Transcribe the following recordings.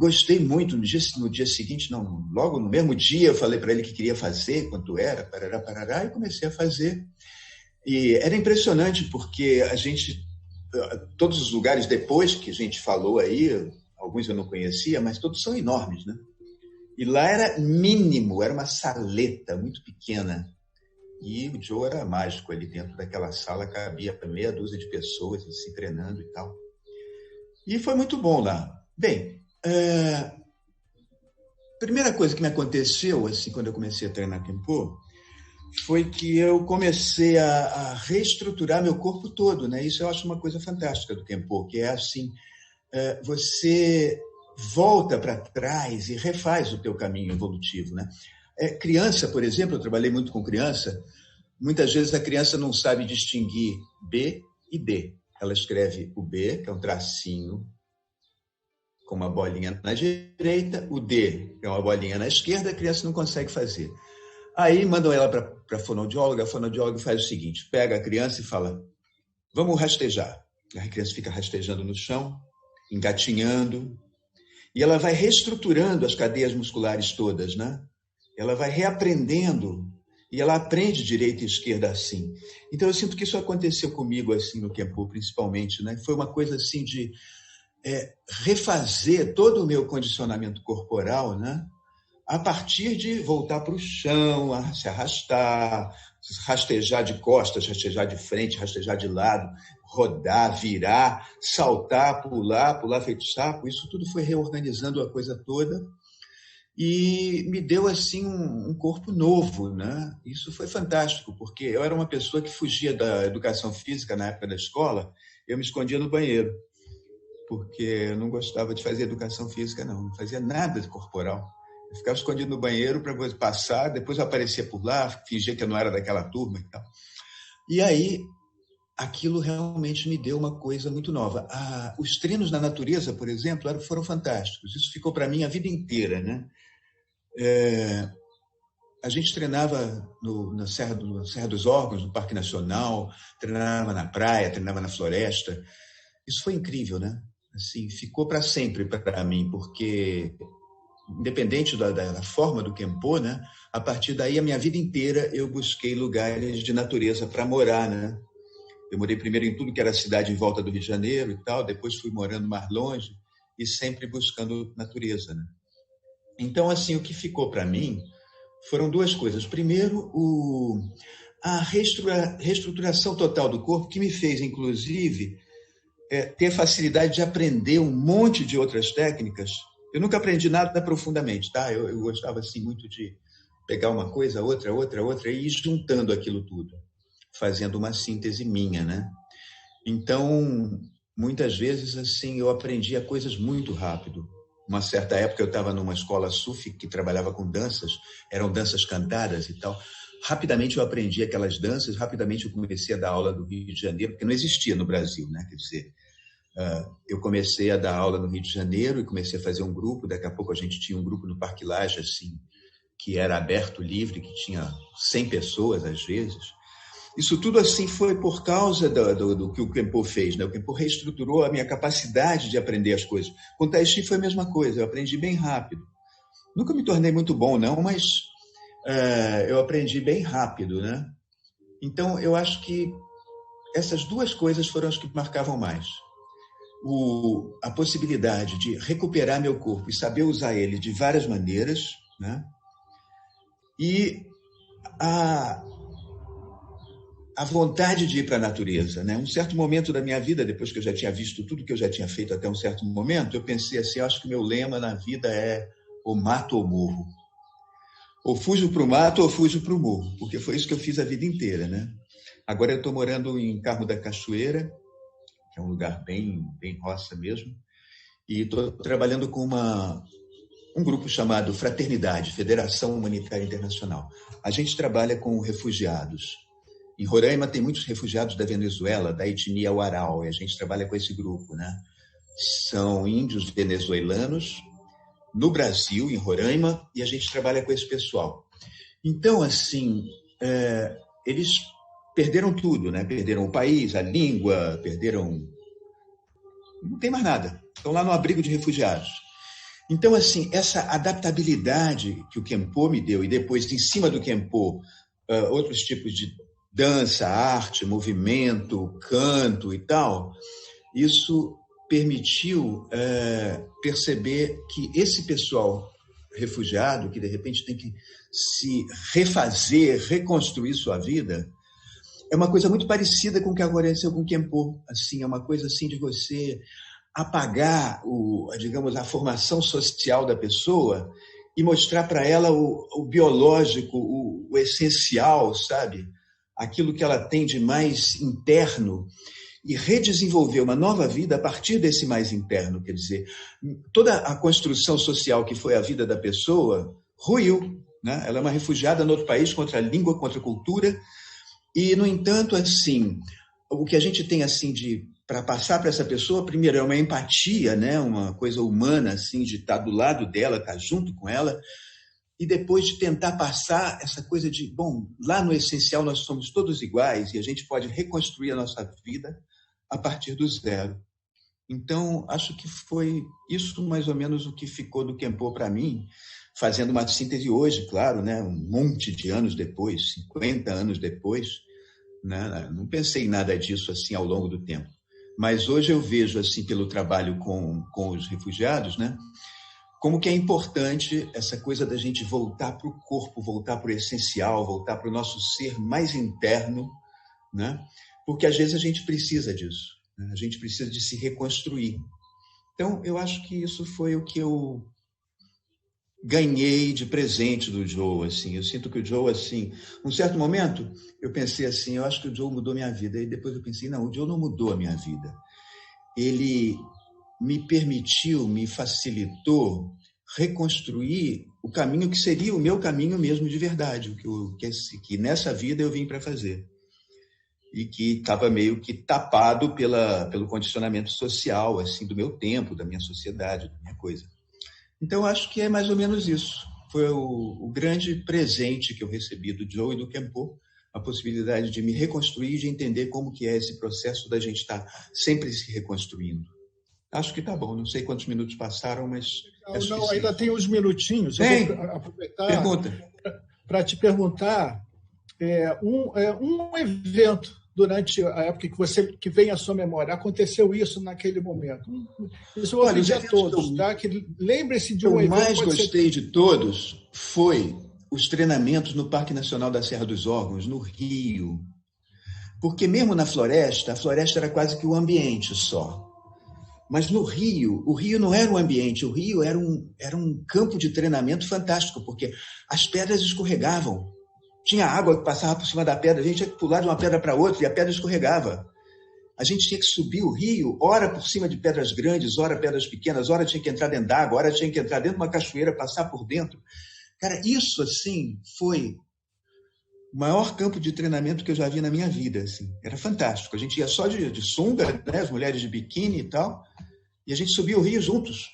gostei muito. No dia seguinte, não, logo no mesmo dia, eu falei para ele que queria fazer, quanto era, parará, parará, e comecei a fazer. E era impressionante, porque todos os lugares depois que a gente falou aí, alguns eu não conhecia, mas todos são enormes, né? E lá era mínimo, era uma saleta muito pequena. E o Joe era mágico ali dentro daquela sala, cabia meia dúzia de pessoas assim, treinando e tal. E foi muito bom lá. Bem, primeira coisa que me aconteceu assim quando eu comecei a treinar Kenpo foi que eu comecei a reestruturar meu corpo todo, né? Isso eu acho uma coisa fantástica do Kenpo, que é assim, você volta para trás e refaz o teu caminho evolutivo, né? Criança, por exemplo, eu trabalhei muito com criança, muitas vezes a criança não sabe distinguir B e D. Ela escreve o B, que é um tracinho com uma bolinha na direita, o D, que é uma bolinha na esquerda, a criança não consegue fazer. Aí mandam ela para a fonoaudióloga faz o seguinte, pega a criança e fala, vamos rastejar. A criança fica rastejando no chão, engatinhando, e ela vai reestruturando as cadeias musculares todas, né? Ela vai reaprendendo, e ela aprende direita e esquerda assim. Então eu sinto que isso aconteceu comigo assim no Kenpo, principalmente, né? Foi uma coisa assim de refazer todo o meu condicionamento corporal, né? A partir de voltar para o chão, a se arrastar, rastejar de costas, rastejar de frente, rastejar de lado, rodar, virar, saltar, pular feito sapo. Isso tudo foi reorganizando a coisa toda e me deu assim um corpo novo, né? Isso foi fantástico, porque eu era uma pessoa que fugia da educação física na época da escola, eu me escondia no banheiro, porque eu não gostava de fazer educação física, não fazia nada de corporal. Eu ficava escondido no banheiro para passar, depois eu aparecia por lá, fingia que eu não era daquela turma e tal. E aí, aquilo realmente me deu uma coisa muito nova. Os treinos na natureza, por exemplo, foram fantásticos. Isso ficou para mim a vida inteira, né? A gente treinava na Serra dos Órgãos, no Parque Nacional, treinava na praia, treinava na floresta. Isso foi incrível, né? Assim, ficou para sempre para mim, porque independente da forma do Kenpo, né? A partir daí, a minha vida inteira, eu busquei lugares de natureza para morar, né? Eu morei primeiro em tudo que era cidade em volta do Rio de Janeiro e tal, depois fui morando mais longe e sempre buscando natureza, né? Então, assim, o que ficou para mim foram duas coisas. Primeiro, a reestruturação total do corpo, que me fez, inclusive, ter facilidade de aprender um monte de outras técnicas. Eu nunca aprendi nada profundamente, tá? Eu gostava assim muito de pegar uma coisa, outra, e ir juntando aquilo tudo, fazendo uma síntese minha, né? Então, muitas vezes, assim, eu aprendia coisas muito rápido. Uma certa época eu estava numa escola sufi que trabalhava com danças, eram danças cantadas e tal. Rapidamente eu aprendi aquelas danças, rapidamente eu comecei a dar aula do Rio de Janeiro, porque não existia no Brasil, né? Quer dizer, eu comecei a dar aula no Rio de Janeiro e comecei a fazer um grupo. Daqui a pouco a gente tinha um grupo no Parque Lage, assim, que era aberto, livre, que tinha 100 pessoas às vezes. Isso tudo assim foi por causa do que o Kenpo fez, né? O Kenpo reestruturou a minha capacidade de aprender as coisas. Com o Tai Chi foi a mesma coisa, eu aprendi bem rápido. Nunca me tornei muito bom, não, mas eu aprendi bem rápido, né? Então, eu acho que essas duas coisas foram as que marcavam mais. A possibilidade de recuperar meu corpo e saber usar ele de várias maneiras, né? E a vontade de ir para a natureza, né? Um certo momento da minha vida, depois que eu já tinha visto tudo que eu já tinha feito até um certo momento, eu pensei assim, acho que meu lema na vida é ou mato ou morro. Ou fujo para o mato ou fujo para o morro, porque foi isso que eu fiz a vida inteira, né? Agora eu estou morando em Carmo da Cachoeira, que é um lugar bem roça mesmo, e estou trabalhando com um grupo chamado Fraternidade, Federação Humanitária Internacional. A gente trabalha com refugiados. Em Roraima tem muitos refugiados da Venezuela, da etnia Warao, e a gente trabalha com esse grupo, né? São índios venezuelanos no Brasil, em Roraima, e a gente trabalha com esse pessoal. Então, assim, eles perderam tudo, né? Perderam o país, a língua, perderam... Não tem mais nada. Estão lá no abrigo de refugiados. Então, assim, essa adaptabilidade que o Kenpo me deu, e depois, em cima do Kenpo, outros tipos de dança, arte, movimento, canto e tal, isso permitiu perceber que esse pessoal refugiado, que de repente tem que se refazer, reconstruir sua vida, é uma coisa muito parecida com o que aconteceu com o Kenpo. Assim, é uma coisa assim de você apagar digamos, a formação social da pessoa e mostrar para ela o biológico, o essencial, sabe? Aquilo que ela tem de mais interno e redesenvolver uma nova vida a partir desse mais interno. Quer dizer, toda a construção social que foi a vida da pessoa ruiu, né? Ela é uma refugiada no outro país contra a língua, contra a cultura. E, no entanto, assim, o que a gente tem assim para passar para essa pessoa, primeiro é uma empatia, né? Uma coisa humana, assim, de estar do lado dela, estar junto com ela, e depois de tentar passar essa coisa de, bom, lá no essencial nós somos todos iguais e a gente pode reconstruir a nossa vida a partir do zero. Então, acho que foi isso mais ou menos o que ficou do Kenpo para mim, fazendo uma síntese hoje, claro, né? Um monte de anos depois, 50 anos depois, né? Não pensei em nada disso assim ao longo do tempo. Mas hoje eu vejo, assim, pelo trabalho com os refugiados, né? Como que é importante essa coisa da gente voltar para o corpo, voltar para o essencial, voltar para o nosso ser mais interno, né? Porque às vezes a gente precisa disso, né? A gente precisa de se reconstruir. Então, eu acho que isso foi o que eu ganhei de presente do Joe, assim. Eu sinto que o Joe, assim, num certo momento, eu pensei assim, eu acho que o Joe mudou minha vida. E depois eu pensei, não, o Joe não mudou a minha vida. Ele me permitiu, me facilitou reconstruir o caminho que seria o meu caminho mesmo de verdade, que nessa vida eu vim para fazer. E que estava meio que tapado pelo condicionamento social, assim, do meu tempo, da minha sociedade, da minha coisa. Então, acho que é mais ou menos isso. Foi o grande presente que eu recebi do Joe e do Kenpo, a possibilidade de me reconstruir e de entender como que é esse processo da gente estar sempre se reconstruindo. Acho que tá bom, não sei quantos minutos passaram, mas acho que sim. Ainda tem uns minutinhos. Eu vou aproveitar para te perguntar um evento durante a época que vem à sua memória. Aconteceu isso naquele momento. Isso eu vou pedir a todos, tá? Que lembre-se de um evento. O que eu mais gostei de todos foi os treinamentos no Parque Nacional da Serra dos Órgãos, no Rio. Porque mesmo na floresta, a floresta era quase que o ambiente só. Mas no Rio, o Rio não era um ambiente, o Rio era um campo de treinamento fantástico, porque as pedras escorregavam. Tinha água que passava por cima da pedra, a gente tinha que pular de uma pedra para outra e a pedra escorregava. A gente tinha que subir o rio, ora por cima de pedras grandes, ora pedras pequenas, ora tinha que entrar dentro d'água, ora tinha que entrar dentro de uma cachoeira, passar por dentro. Cara, isso, assim, foi o maior campo de treinamento que eu já vi na minha vida. Assim. Era fantástico. A gente ia só de sunga, né, as mulheres de biquíni e tal, e a gente subia o rio juntos.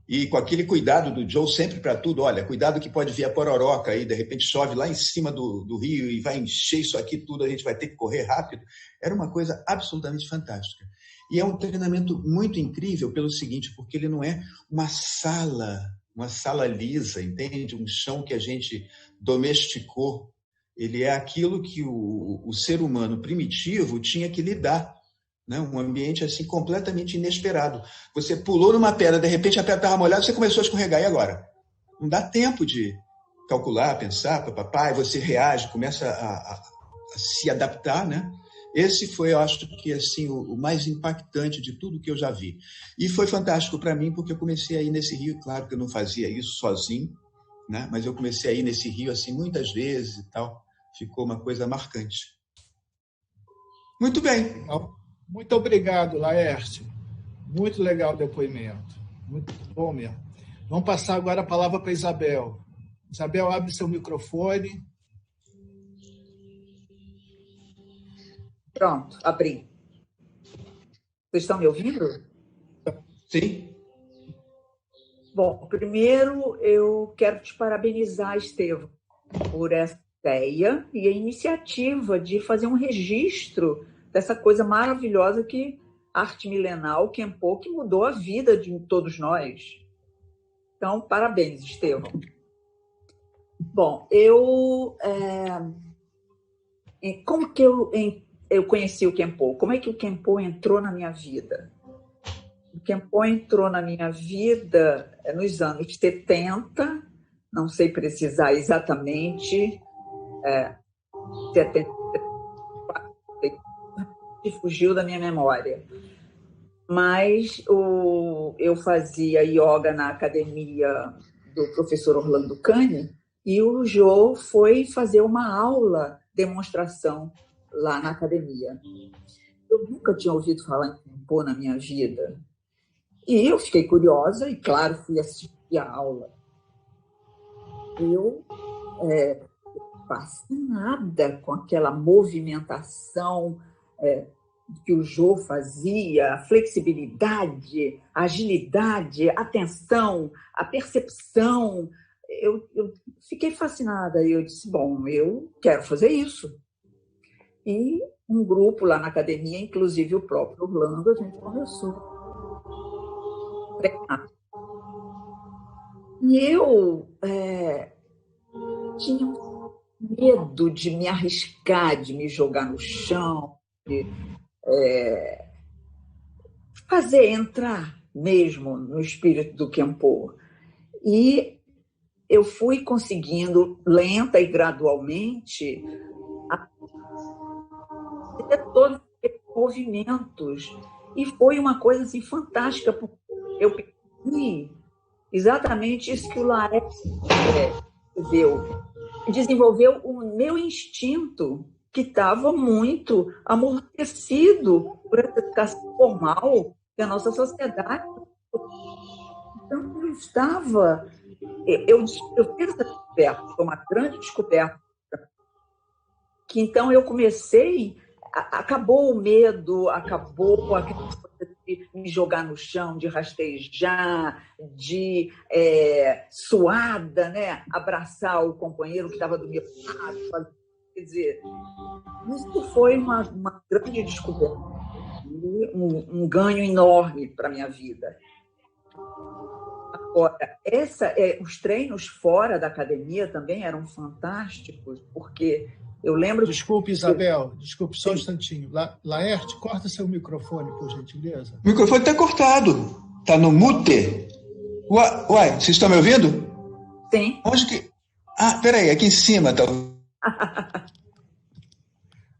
E com aquele cuidado do Joe sempre para tudo, olha, cuidado que pode vir a pororoca aí, de repente chove lá em cima do rio e vai encher isso aqui tudo, a gente vai ter que correr rápido. Era uma coisa absolutamente fantástica. E é um treinamento muito incrível pelo seguinte, porque ele não é uma sala lisa, entende? Um chão que a gente domesticou. Ele é aquilo que o ser humano primitivo tinha que lidar. Né? Um ambiente assim completamente inesperado. Você pulou numa pedra, de repente a pedra estava molhada, você começou a escorregar, e agora? Não dá tempo de calcular, pensar, papai, você reage, começa a se adaptar, né? Esse foi, eu acho que assim, o mais impactante de tudo que eu já vi. E foi fantástico para mim, porque eu comecei a ir nesse rio, claro que eu não fazia isso sozinho, né? Mas eu comecei a ir nesse rio assim muitas vezes e tal. Ficou uma coisa marcante. Muito bem. Muito obrigado, Laércio. Muito legal o depoimento. Muito bom mesmo. Vamos passar agora a palavra para a Isabel. Isabel, abre seu microfone. Pronto, abri. Vocês estão me ouvindo? Sim. Bom, primeiro eu quero te parabenizar, Estevão, por essa ideia e a iniciativa de fazer um registro dessa coisa maravilhosa que a arte milenar, o Kenpo, que mudou a vida de todos nós. Então, parabéns, Estevão. Bom, como que eu conheci o Kempo? Como é que o Kempo entrou na minha vida? O Kempo entrou na minha vida nos anos 70, não sei precisar exatamente, 70, fugiu da minha memória. Mas eu fazia yoga na academia do professor Orlando Cani e o Jô foi fazer uma aula, demonstração lá na academia. Eu nunca tinha ouvido falar em Kempo na minha vida. E eu fiquei curiosa e, claro, fui assistir a aula. Eu fascinada com aquela movimentação que o Jô fazia, a flexibilidade, a agilidade, a atenção, a percepção. Eu fiquei fascinada e eu disse, bom, eu quero fazer isso. E um grupo lá na academia, inclusive o próprio Orlando, a gente começou a treinar. E eu tinha medo de me arriscar, de me jogar no chão, de entrar mesmo no espírito do Kempo. E eu fui conseguindo, lenta e gradualmente, fazer todos esses movimentos. E foi uma coisa assim, fantástica, porque eu percebi exatamente isso que o Laércio desenvolveu o meu instinto, que estava muito amortecido por essa educação formal da nossa sociedade. Então, eu estava... Eu fiz essa descoberta, foi uma grande descoberta, que então eu comecei... Acabou o medo, acabou aquela coisa de me jogar no chão, de rastejar, de suada, né? Abraçar o companheiro que estava do meu lado. Quer dizer, isso foi uma grande descoberta, um ganho enorme para a minha vida. Agora, os treinos fora da academia também eram fantásticos, porque eu lembro... Desculpe, Isabel, desculpe só um instantinho. Laerte, corta seu microfone, por gentileza. O microfone está cortado, está no mute. Uai, vocês estão me ouvindo? Sim. Onde que... peraí, aqui em cima tá.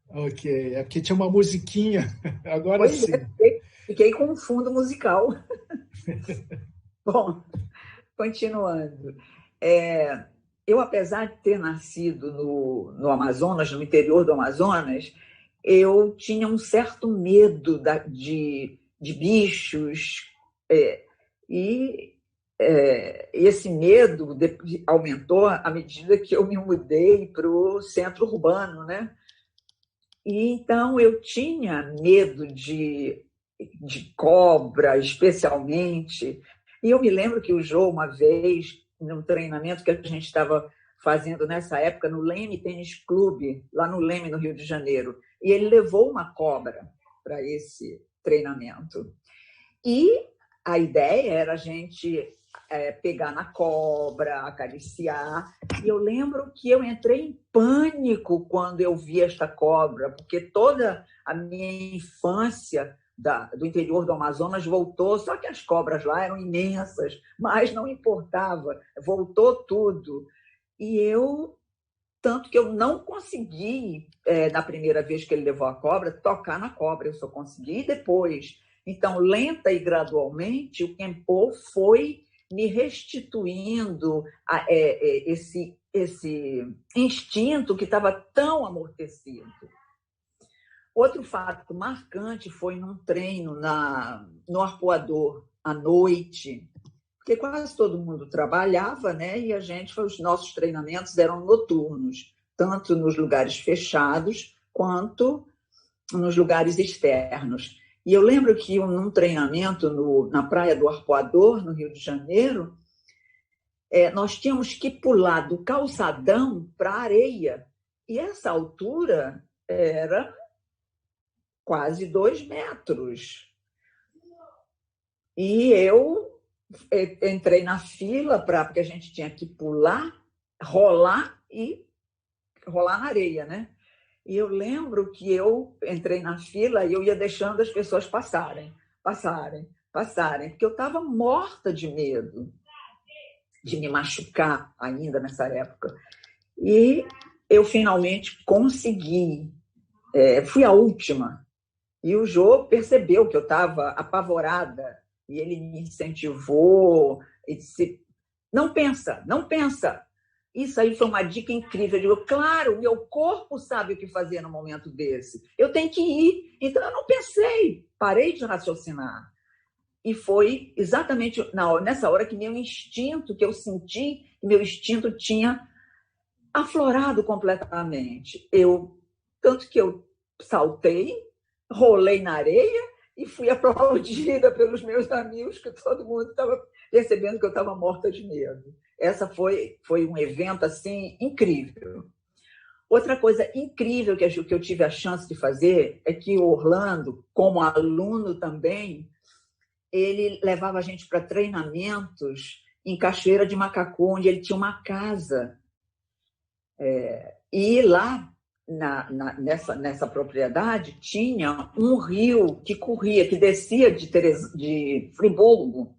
Ok, aqui tinha uma musiquinha, agora pois sim. Fiquei com um fundo musical. Bom, continuando. Eu, apesar de ter nascido no Amazonas, no interior do Amazonas, eu tinha um certo medo de bichos, e esse medo aumentou à medida que eu me mudei para o centro urbano, né? E então eu tinha medo de cobra, especialmente. E eu me lembro que o Jô, uma vez, num treinamento que a gente estava fazendo nessa época no Leme Tênis Clube, lá no Leme, no Rio de Janeiro, e ele levou uma cobra para esse treinamento. E a ideia era a gente pegar na cobra, acariciar. E eu lembro que eu entrei em pânico quando eu vi esta cobra, porque toda a minha infância do interior do Amazonas voltou, só que as cobras lá eram imensas, mas não importava, voltou tudo. E tanto que eu não consegui, na primeira vez que ele levou a cobra, tocar na cobra, eu só consegui depois. Então, lenta e gradualmente, o Kempo foi me restituindo esse instinto que estava tão amortecido. Outro fato marcante foi num treino no Arpoador, à noite, porque quase todo mundo trabalhava, né? E os nossos treinamentos eram noturnos, tanto nos lugares fechados quanto nos lugares externos. E eu lembro que num treinamento na Praia do Arpoador, no Rio de Janeiro, nós tínhamos que pular do calçadão para a areia. E essa altura era quase 2 metros. E eu entrei na fila porque a gente tinha que pular, rolar na areia, né? E eu lembro que eu entrei na fila e eu ia deixando as pessoas passarem, porque eu estava morta de medo de me machucar ainda nessa época. E eu finalmente consegui. Fui a última. E o Jô percebeu que eu estava apavorada. E ele me incentivou e disse, não pensa. Isso aí foi uma dica incrível. Eu digo, claro, meu corpo sabe o que fazer no momento desse. Eu tenho que ir. Então, eu não pensei. Parei de raciocinar. E foi exatamente nessa hora que que eu senti que meu instinto tinha aflorado completamente. Tanto que eu saltei, rolei na areia e fui aplaudida pelos meus amigos, que todo mundo estava percebendo que eu estava morta de medo. Essa foi um evento assim incrível. Outra coisa incrível que eu tive a chance de fazer é que o Orlando, como aluno também, ele levava a gente para treinamentos em Cachoeira de Macacu, onde ele tinha uma casa. E lá, nessa propriedade, tinha um rio que corria, que descia de Friburgo,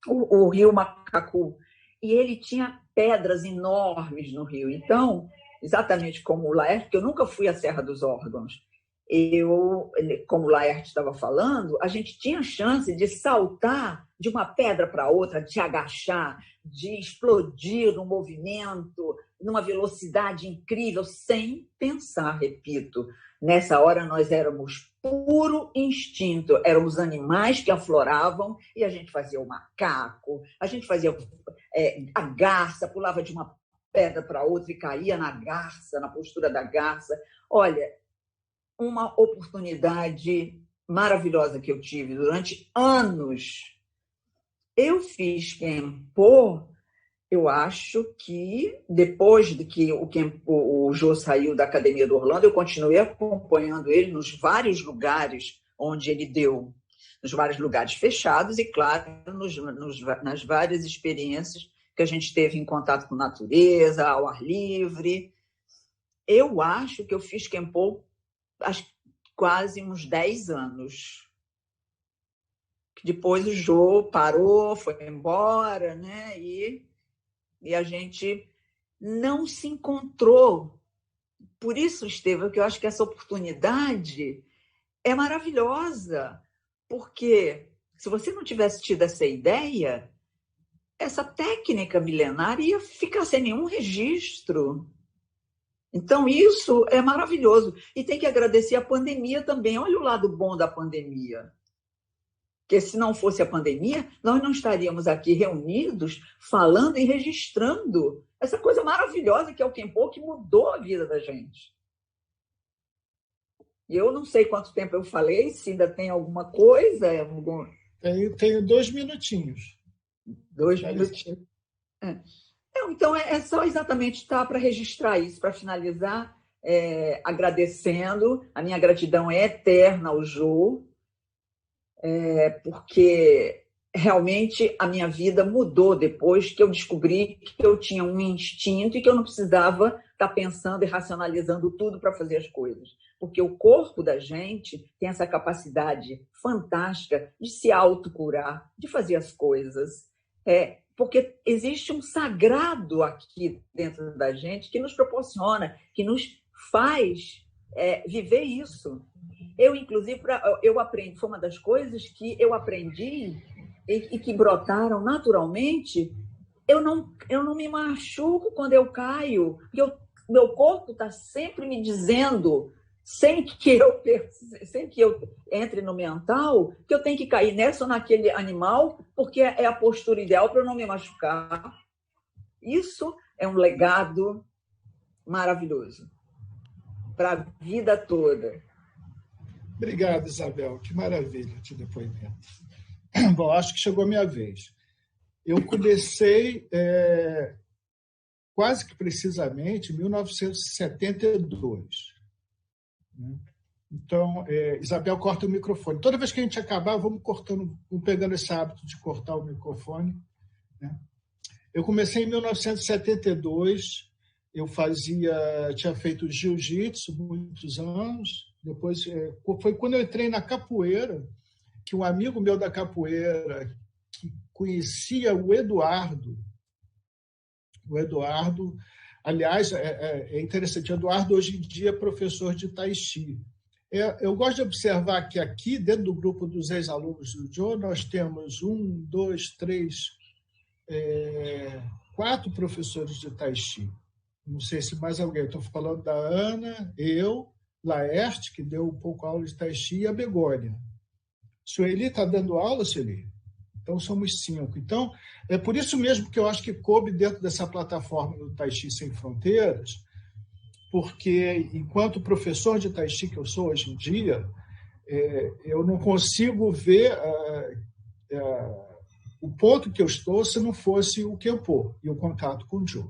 o rio Macacu. E ele tinha pedras enormes no rio. Então, exatamente como o Laerte, que eu nunca fui à Serra dos Órgãos, como o Laerte estava falando, a gente tinha chance de saltar de uma pedra para outra, de agachar, de explodir no movimento, numa velocidade incrível, sem pensar, repito. Nessa hora nós éramos puro instinto, éramos animais que afloravam e a gente fazia o macaco, a gente fazia a garça, pulava de uma pedra para outra e caía na garça, na postura da garça. Olha, uma oportunidade maravilhosa que eu tive durante anos. Eu fiz Kenpo, eu acho que depois de que o Jô saiu da Academia do Orlando, eu continuei acompanhando ele nos vários lugares onde ele deu, nos vários lugares fechados e, claro, nas várias experiências que a gente teve em contato com a natureza, ao ar livre. Eu acho que eu fiz Kenpo quase uns 10 anos. Depois o Jô parou, foi embora, né? E a gente não se encontrou. Por isso, Estevam, que eu acho que essa oportunidade é maravilhosa, porque se você não tivesse tido essa ideia, essa técnica milenar ia ficar sem nenhum registro. Então, isso é maravilhoso. E tem que agradecer a pandemia também. Olha o lado bom da pandemia. Porque se não fosse a pandemia, nós não estaríamos aqui reunidos, falando e registrando essa coisa maravilhosa que é o Kenpo, que mudou a vida da gente. E eu não sei quanto tempo eu falei, se ainda tem alguma coisa. Tenho 2 minutinhos. 2 minutinhos. Então, é só exatamente para registrar isso, para finalizar, agradecendo. A minha gratidão é eterna ao Jô, porque realmente a minha vida mudou depois que eu descobri que eu tinha um instinto e que eu não precisava estar pensando e racionalizando tudo para fazer as coisas. Porque o corpo da gente tem essa capacidade fantástica de se autocurar, de fazer as coisas. Porque existe um sagrado aqui dentro da gente que nos proporciona, que nos faz viver isso. Eu, inclusive, eu aprendi, foi uma das coisas que eu aprendi e que brotaram naturalmente. Eu não me machuco quando eu caio, porque meu corpo está sempre me dizendo, sem que eu entre no mental, que eu tenho que cair nessa ou naquele animal, porque é a postura ideal para eu não me machucar. Isso é um legado maravilhoso para a vida toda. Obrigado, Isabel. Que maravilha de depoimento. Bom, acho que chegou a minha vez. Eu comecei quase que precisamente em 1972. Então, Isabel corta o microfone. Toda vez que a gente acabar, vamos pegando esse hábito de cortar o microfone, né? Eu comecei em 1972, tinha feito jiu-jitsu muitos anos. Depois, foi quando eu entrei na capoeira, que um amigo meu da capoeira, que conhecia o Eduardo, aliás, é interessante, o Eduardo hoje em dia é professor de Tai Chi. Eu gosto de observar que aqui, dentro do grupo dos ex-alunos do Joe, nós temos 4 professores de Tai Chi. Não sei se mais alguém. Estou falando da Ana, eu, Laerte, que deu um pouco aula de Tai Chi, e a Begônia. Sueli está dando aula, Sueli? Então, somos 5. Então, é por isso mesmo que eu acho que coube dentro dessa plataforma do Tai Chi Sem Fronteiras, porque, enquanto professor de Tai Chi que eu sou hoje em dia, eu não consigo ver o ponto que eu estou se não fosse o Kempo e o contato com o Joe.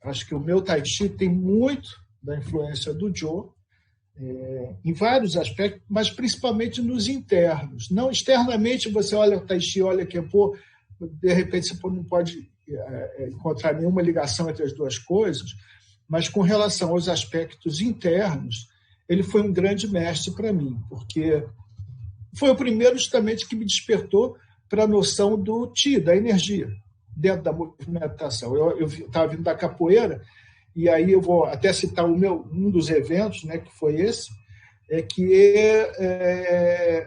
Acho que o meu Tai Chi tem muito da influência do Joe, em vários aspectos, mas principalmente nos internos. Não externamente, você olha o Tai Chi, olha o Kempo, de repente você não pode encontrar nenhuma ligação entre as duas coisas, mas com relação aos aspectos internos, ele foi um grande mestre para mim, porque foi o primeiro justamente que me despertou para a noção do Ti, da energia, dentro da movimentação. Eu estava vindo da capoeira, e aí eu vou até citar um dos eventos, né, que foi esse,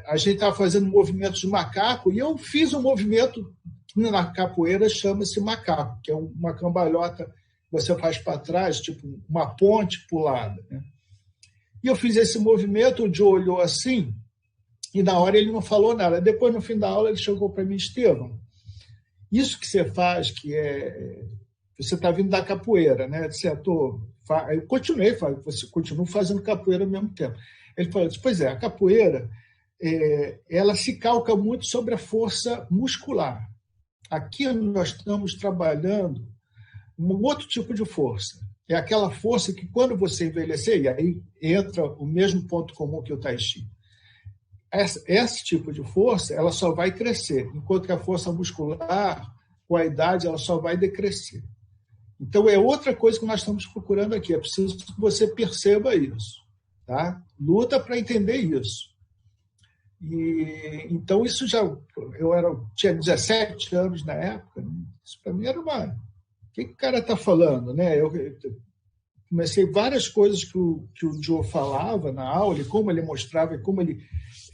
a gente estava fazendo movimentos de macaco, e eu fiz um movimento que na capoeira chama-se macaco, que é uma cambalhota que você faz para trás, tipo uma ponte pulada, né? E eu fiz esse movimento, o Joe olhou assim, e na hora ele não falou nada. Depois, no fim da aula, ele chegou para mim: Estevão, isso que você faz, você está vindo da capoeira, né? Eu continuei, você continua fazendo capoeira ao mesmo tempo. Ele falou: pois é, a capoeira ela se calca muito sobre a força muscular. Aqui nós estamos trabalhando um outro tipo de força. É aquela força que, quando você envelhecer, e aí entra o mesmo ponto comum que o Tai Chi, esse tipo de força ela só vai crescer, enquanto que a força muscular, com a idade, ela só vai decrescer. Então, é outra coisa que nós estamos procurando aqui. É preciso que você perceba isso. Tá? Luta para entender isso. Então, isso tinha 17 anos na época. Né? Isso para mim era uma... O que o cara está falando? Né? Eu comecei várias coisas que o Joe falava na aula, e como ele mostrava, e como ele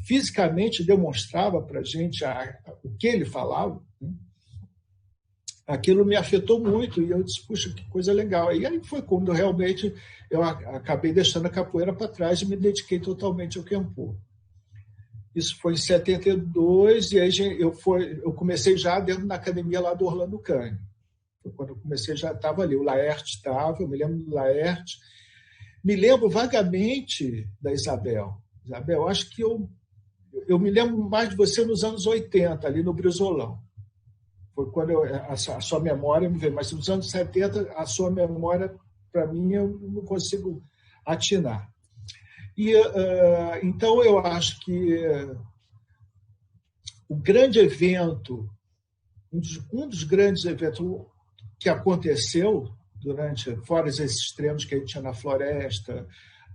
fisicamente demonstrava para a gente o que ele falava, né? Aquilo me afetou muito, e eu disse: puxa, que coisa legal. E aí foi quando realmente eu acabei deixando a capoeira para trás e me dediquei totalmente ao Kempo. Isso foi em 72, e aí eu comecei já dentro da academia lá do Orlando Canho. Quando eu comecei, já estava ali, o Laerte estava, eu me lembro do Laerte. Me lembro vagamente da Isabel. Isabel, acho que eu me lembro mais de você nos anos 80, ali no Brizolão. Foi quando a sua memória me veio. Mas nos anos 70, a sua memória, para mim, eu não consigo atinar. Então, eu acho que o grande evento, um dos grandes eventos que aconteceu fora esses treinos que a gente tinha na floresta,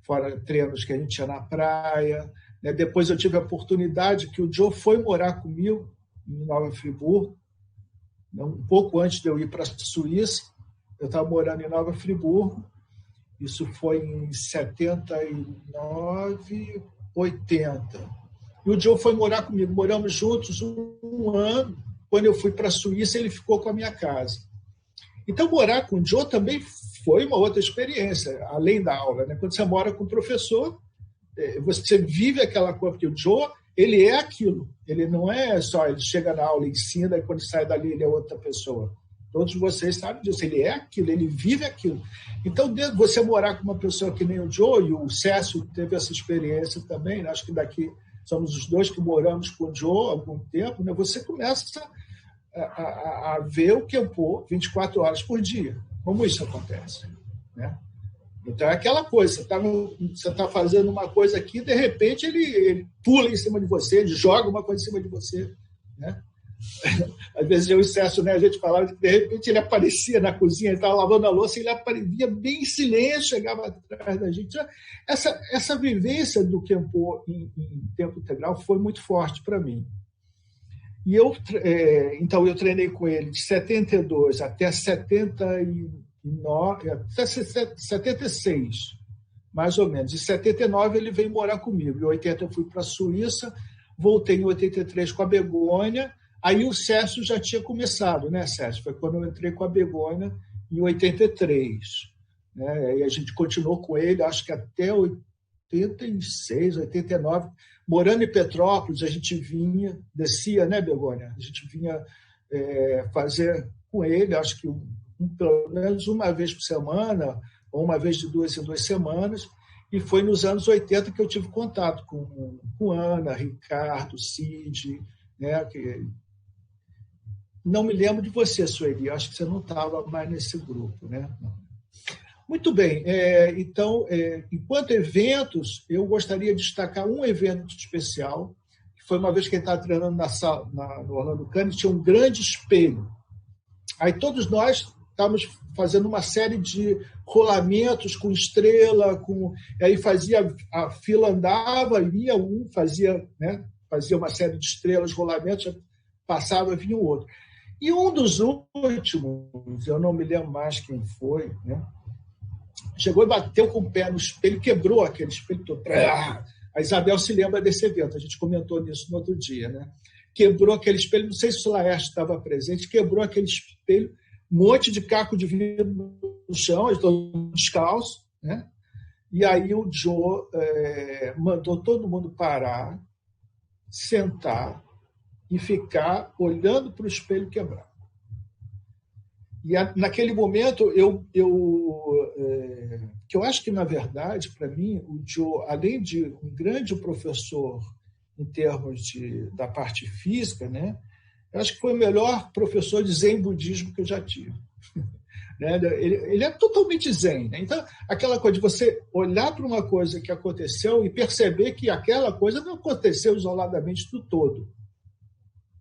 fora treinos que a gente tinha na praia, né? Depois eu tive a oportunidade que o Joe foi morar comigo em Nova Friburgo, um pouco antes de eu ir para a Suíça. Eu estava morando em Nova Friburgo, isso foi em 79, 80. E o Joe foi morar comigo, moramos juntos um ano. Quando eu fui para a Suíça, ele ficou com a minha casa. Então, morar com o Joe também foi uma outra experiência, além da aula, né? Quando você mora com o professor, você vive aquela coisa, porque o Joe, ele é aquilo. Ele não é só, ele chega na aula, ensina, e quando sai dali ele é outra pessoa. Todos vocês sabem disso. Ele é aquilo, ele vive aquilo. Então, você morar com uma pessoa que nem o Joe, e o Cécio teve essa experiência também, né? Acho que daqui somos os dois que moramos com o Joe há algum tempo, né? Você começa a ver o Kempo 24 horas por dia. Como isso acontece? Né? Então é aquela coisa, você está fazendo uma coisa aqui, de repente ele pula em cima de você, ele joga uma coisa em cima de você, né? Às vezes eu e o Sérgio, né, a gente falava que de repente ele aparecia na cozinha, ele estava lavando a louça, e ele aparecia bem em silêncio, chegava atrás da gente. Essa vivência do Kempo em tempo integral foi muito forte para mim. E então eu treinei com ele de 72 até 79, até 76, mais ou menos. Em 79 ele veio morar comigo. Em 80 eu fui para a Suíça, voltei em 83 com a Begônia. Aí o Sérgio já tinha começado, né, Sérgio? Foi quando eu entrei com a Begônia em 83. Né? E a gente continuou com ele, acho que até 86, 89. Morando em Petrópolis, a gente descia, né, Begônia? A gente vinha fazer com ele, acho que pelo menos uma vez por semana, ou uma vez de 2 em 2 semanas. E foi nos anos 80 que eu tive contato com Ana, Ricardo, Cid, né, que... Não me lembro de você, Sueli. Acho que você não estava mais nesse grupo, né? Muito bem. Então, enquanto eventos, eu gostaria de destacar um evento especial, que foi uma vez que ele estava treinando no Orlando Cannes, tinha um grande espelho. Aí todos nós estávamos fazendo uma série de rolamentos com estrela, aí a fila andava, ia fazia uma série de estrelas, rolamentos, passava, vinha o outro. E um dos últimos, eu não me lembro mais quem foi, né? Chegou e bateu com o pé no espelho, quebrou aquele espelho todo. A Isabel se lembra desse evento, a gente comentou nisso no outro dia, né? Quebrou aquele espelho, não sei se o Laerte estava presente, quebrou aquele espelho, um monte de caco de vidro no chão, eles estão descalços, né? E aí o Joe mandou todo mundo parar, sentar e ficar olhando para o espelho quebrado. E naquele momento, que eu acho que, na verdade, para mim, o Joe, além de um grande professor em termos da parte física, né, eu acho que foi o melhor professor de Zen budismo que eu já tive. Ele é totalmente Zen. Né? Então, aquela coisa de você olhar para uma coisa que aconteceu e perceber que aquela coisa não aconteceu isoladamente do todo.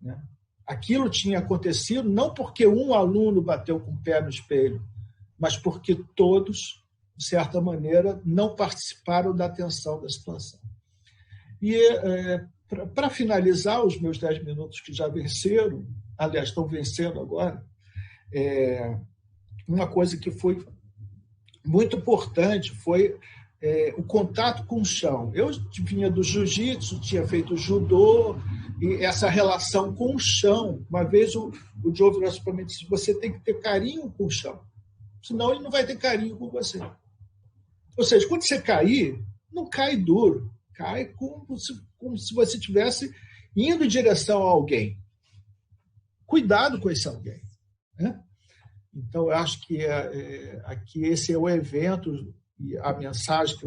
Né? Aquilo tinha acontecido não porque um aluno bateu com o pé no espelho, mas porque todos, de certa maneira, não participaram da atenção da situação. E, para finalizar os meus 10 minutos que já venceram, aliás, estão vencendo agora, uma coisa que foi muito importante foi o contato com o chão. Eu vinha do jiu-jitsu, tinha feito judô, e essa relação com o chão. Uma vez o Joe virou para mim e disse: você tem que ter carinho com o chão, senão ele não vai ter carinho com você. Ou seja, quando você cair, não cai duro, cai como se você estivesse indo em direção a alguém. Cuidado com esse alguém. Né? Então, eu acho que aqui esse é o evento e a mensagem,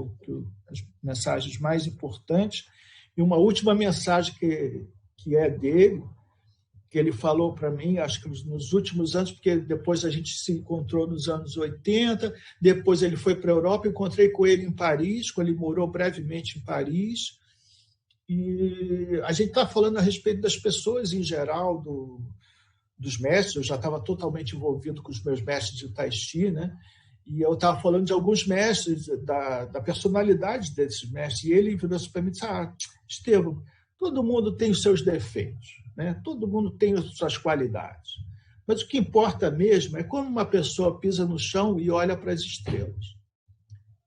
as mensagens mais importantes. E uma última mensagem que é dele, que ele falou para mim, acho que nos últimos anos, porque depois a gente se encontrou nos anos 80, depois ele foi para a Europa, encontrei com ele em Paris, quando ele morou brevemente em Paris, e a gente está falando a respeito das pessoas em geral, dos mestres. Eu já estava totalmente envolvido com os meus mestres de Tai Chi, né? E eu estava falando de alguns mestres, da personalidade desses mestres, e ele virou para mim e disse: Estevão, todo mundo tem os seus defeitos, né? Todo mundo tem as suas qualidades, mas o que importa mesmo é quando uma pessoa pisa no chão e olha para as estrelas.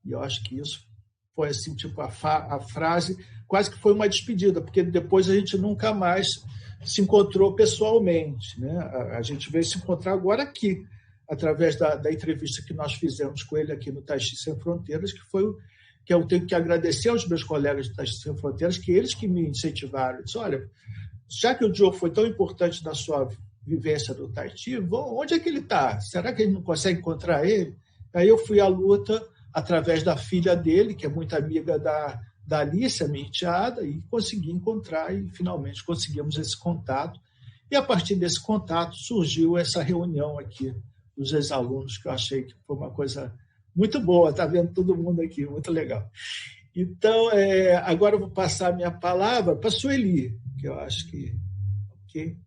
E eu acho que isso foi assim, tipo, a frase quase que foi uma despedida, porque depois a gente nunca mais se encontrou pessoalmente, né? A gente veio se encontrar agora aqui, através da entrevista que nós fizemos com ele aqui no Tai Chi Sem Fronteiras, que eu tenho que agradecer aos meus colegas do Tai Chi Sem Fronteiras, que eles que me incentivaram. Eu disse: olha, já que o Joe foi tão importante na sua vivência do Tai Chi, onde é que ele está? Será que a gente não consegue encontrar ele? Aí eu fui à luta através da filha dele, que é muito amiga da Alice, a minha enteada, e consegui encontrar, e finalmente conseguimos esse contato. E a partir desse contato surgiu essa reunião aqui dos ex-alunos, que eu achei que foi uma coisa Muito boa, está vendo todo mundo aqui, muito legal. Então, agora eu vou passar a minha palavra para a Sueli, que eu acho que... Okay.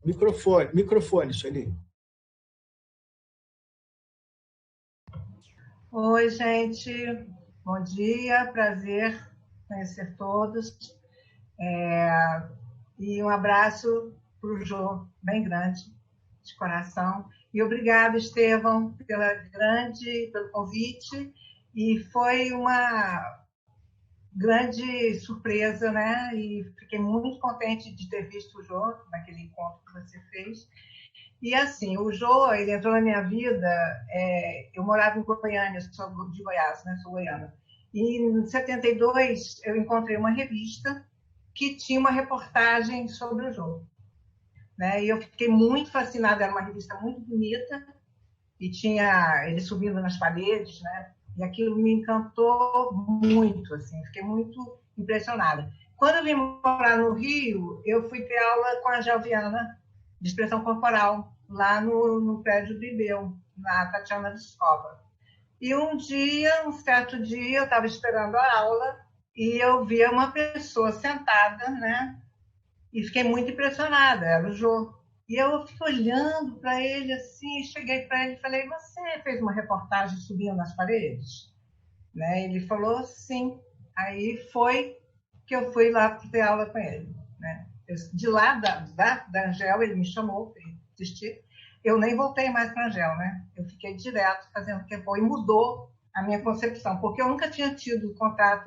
Microfone, Sueli. Oi, gente. Bom dia, prazer conhecer todos. E um abraço para o Jô, bem grande, de coração. E obrigado, Estevão, pelo convite. E foi uma grande surpresa, né? E fiquei muito contente de ter visto o Jô naquele encontro que você fez. E assim, o Jô, ele entrou na minha vida, eu morava em Goiânia, sou de Goiás, né? Sou goiana. E em 72 eu encontrei uma revista que tinha uma reportagem sobre o Jô, né? E eu fiquei muito fascinada, era uma revista muito bonita, e tinha ele subindo nas paredes, né? E aquilo me encantou muito, assim, fiquei muito impressionada. Quando eu vim morar no Rio, eu fui ter aula com a Gelviana, de expressão corporal, lá no prédio do IBEU, na Tatiana Descova. E um certo dia, eu estava esperando a aula e eu vi uma pessoa sentada, né? E fiquei muito impressionada, era o Jô. E eu fiquei olhando para ele assim, cheguei para ele e falei: você fez uma reportagem subindo nas paredes? Né? Ele falou: sim. Aí foi que eu fui lá ter aula com ele. Né? De lá da Angel, ele me chamou para assistir. Eu nem voltei mais para a Angel, né? Eu fiquei direto fazendo Kenpo e mudou a minha concepção, porque eu nunca tinha tido contato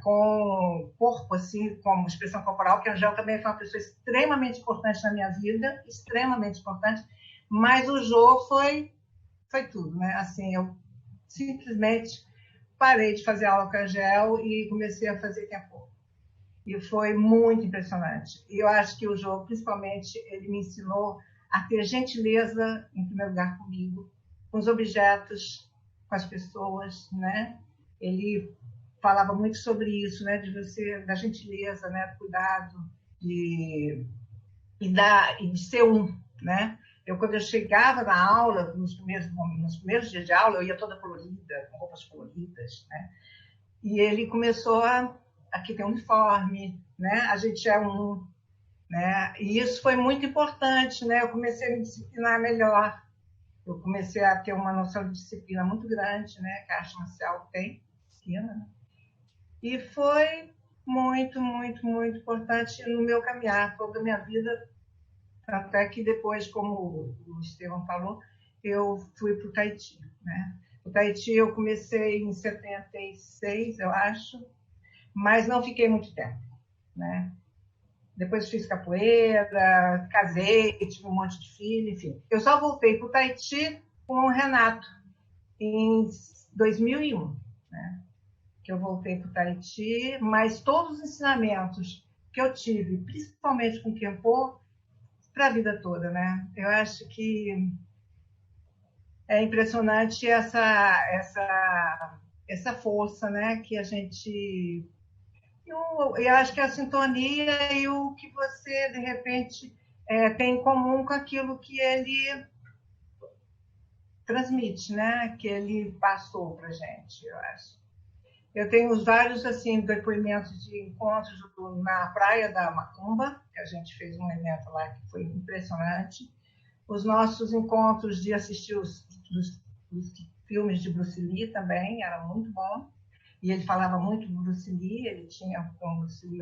com o corpo, assim, como expressão corporal, que a Angel também foi uma pessoa extremamente importante na minha vida, extremamente importante, mas o Jô foi tudo, né? Assim, eu simplesmente parei de fazer aula com a Angel e comecei a fazer Kenpo. E foi muito impressionante. E eu acho que o Jô, principalmente, ele me ensinou a ter gentileza, em primeiro lugar, comigo, com os objetos, com as pessoas, né? Ele falava muito sobre isso, né? Da gentileza, né? Do cuidado, e de ser né? Quando eu chegava na aula, nos primeiros dias de aula, eu ia toda colorida, com roupas coloridas, né? E ele começou aqui tem um uniforme, né? A gente é né? E isso foi muito importante, né? Eu comecei a me disciplinar melhor. Eu comecei a ter uma noção de disciplina muito grande, né? Que a arte marcial tem, né? E foi muito, muito, muito importante no meu caminhar, toda a minha vida. Até que depois, como o Estevão falou, eu fui para o Tahiti, né? O Tahiti eu comecei em 76, eu acho, mas não fiquei muito tempo, né? Depois fiz capoeira, casei, tive um monte de filho, enfim. Eu só voltei para o Tahiti com o Renato em 2001, né? Que eu voltei para o Tahiti, mas todos os ensinamentos que eu tive, principalmente com o Kenpo, para a vida toda, né? Eu acho que é impressionante essa força, né? Que a gente... Eu acho que a sintonia e o que você, de repente, tem em comum com aquilo que ele transmite, né? Que ele passou para a gente, eu acho. Eu tenho vários assim, depoimentos de encontros na Praia da Macumba, que a gente fez um evento lá que foi impressionante. Os nossos encontros de assistir os filmes de Bruce Lee também, era muito bom. E ele falava muito do Bruce Lee, ele tinha com o Bruce Lee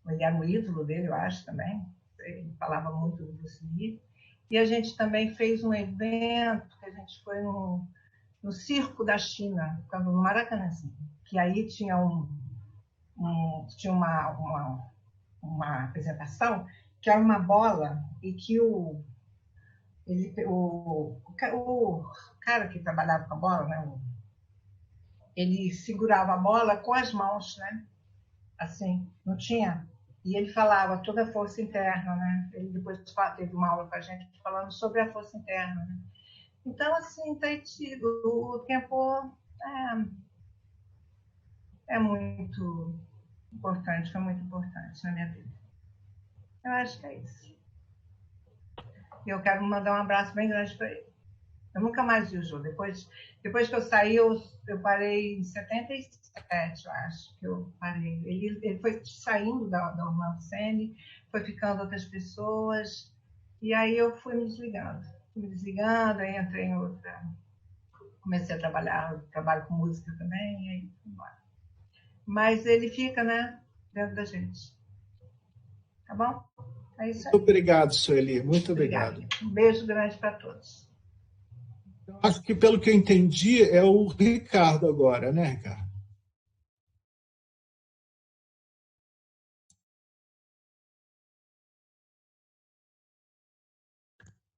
ele era um ídolo dele, eu acho, também. Ele falava muito do Bruce Lee. E a gente também fez um evento, que a gente foi no Circo da China, no Maracanãzinho, que aí tinha tinha uma apresentação que era uma bola e que o cara que trabalhava com a bola, né, ele segurava a bola com as mãos, né? Assim, não tinha. E ele falava toda a força interna, né? Ele depois teve uma aula com a gente falando sobre a força interna, né? Então, assim, Tahiti, o tempo é muito importante, foi muito importante na minha vida. Eu acho que é isso. E eu quero mandar um abraço bem grande para ele. Eu nunca mais vi o Jô. Depois que eu saí, eu parei em 77, eu acho que eu parei. Ele foi saindo da Orlando Senna, foi ficando outras pessoas, e aí eu fui me desligando. Aí entrei em outra. Comecei a trabalho com música também, e aí fui embora. Mas ele fica, né, dentro da gente. Tá bom? É isso aí. Muito obrigado, Sueli. Muito obrigado. Um beijo grande para todos. Eu acho que, pelo que eu entendi, é o Ricardo agora, né, Ricardo?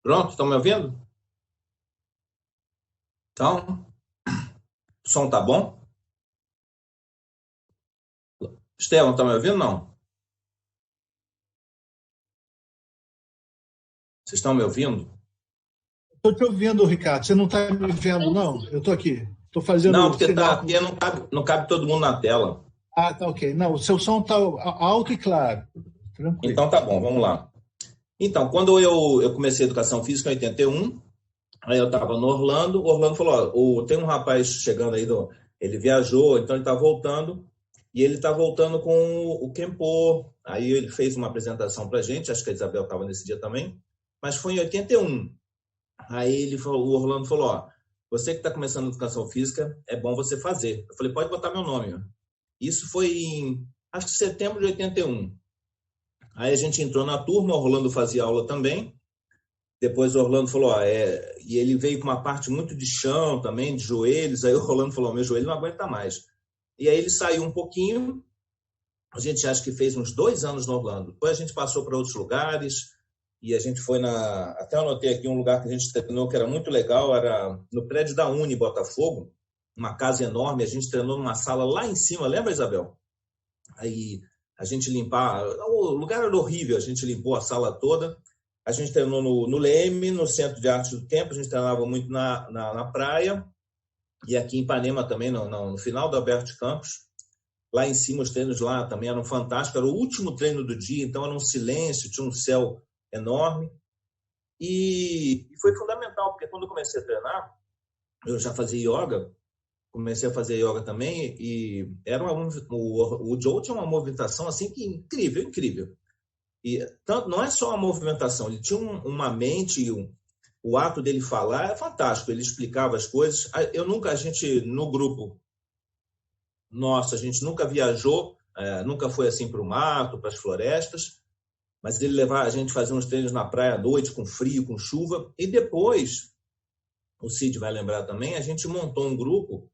Pronto, estão me ouvindo? Então, o som tá bom? Estevão, tá me ouvindo, não? Vocês estão me ouvindo? Estou te ouvindo, Ricardo. Você não está me vendo, não? Eu estou aqui. Estou fazendo. Não, porque não cabe todo mundo na tela. Ah, tá ok. Não, o seu som está alto e claro. Tranquilo. Então tá bom, vamos lá. Então, quando eu comecei a educação física em 81, aí eu estava no Orlando, o Orlando falou, ó, tem um rapaz chegando aí, ele viajou, então ele está voltando, e ele está voltando com o Kenpo. Aí ele fez uma apresentação para a gente, acho que a Isabel estava nesse dia também, mas foi em 81. Aí o Orlando falou, ó, você que está começando a educação física, é bom você fazer. Eu falei, pode botar meu nome. Isso foi em, acho que setembro de 81. Aí a gente entrou na turma, o Orlando fazia aula também. Depois o Orlando falou, e ele veio com uma parte muito de chão também, de joelhos. Aí o Orlando falou, meu joelho não aguenta mais. E aí ele saiu um pouquinho. A gente acha que fez uns 2 anos no Orlando. Depois a gente passou para outros lugares. E a gente foi até eu anotei aqui um lugar que a gente treinou que era muito legal, era no prédio da Uni, Botafogo, uma casa enorme, a gente treinou numa sala lá em cima, lembra, Isabel? Aí a gente o lugar era horrível, a gente limpou a sala toda, a gente treinou no Leme, no Centro de Arte do Tempo, a gente treinava muito na praia, e aqui em Ipanema também, no final do Alberto Campos, lá em cima os treinos lá também eram fantásticos, era o último treino do dia, então era um silêncio, tinha um céu enorme, e foi fundamental, porque quando eu comecei a treinar, eu já fazia yoga, comecei a fazer yoga também, e o Joe tinha uma movimentação assim que incrível, e tanto, não é só a movimentação, ele tinha uma mente, o ato dele falar é fantástico, ele explicava as coisas, a gente no grupo nosso, a gente nunca viajou, nunca foi assim para o mato, para as florestas, mas ele levava a gente fazer uns treinos na praia à noite, com frio, com chuva. E depois, o Cid vai lembrar também, a gente montou um grupo,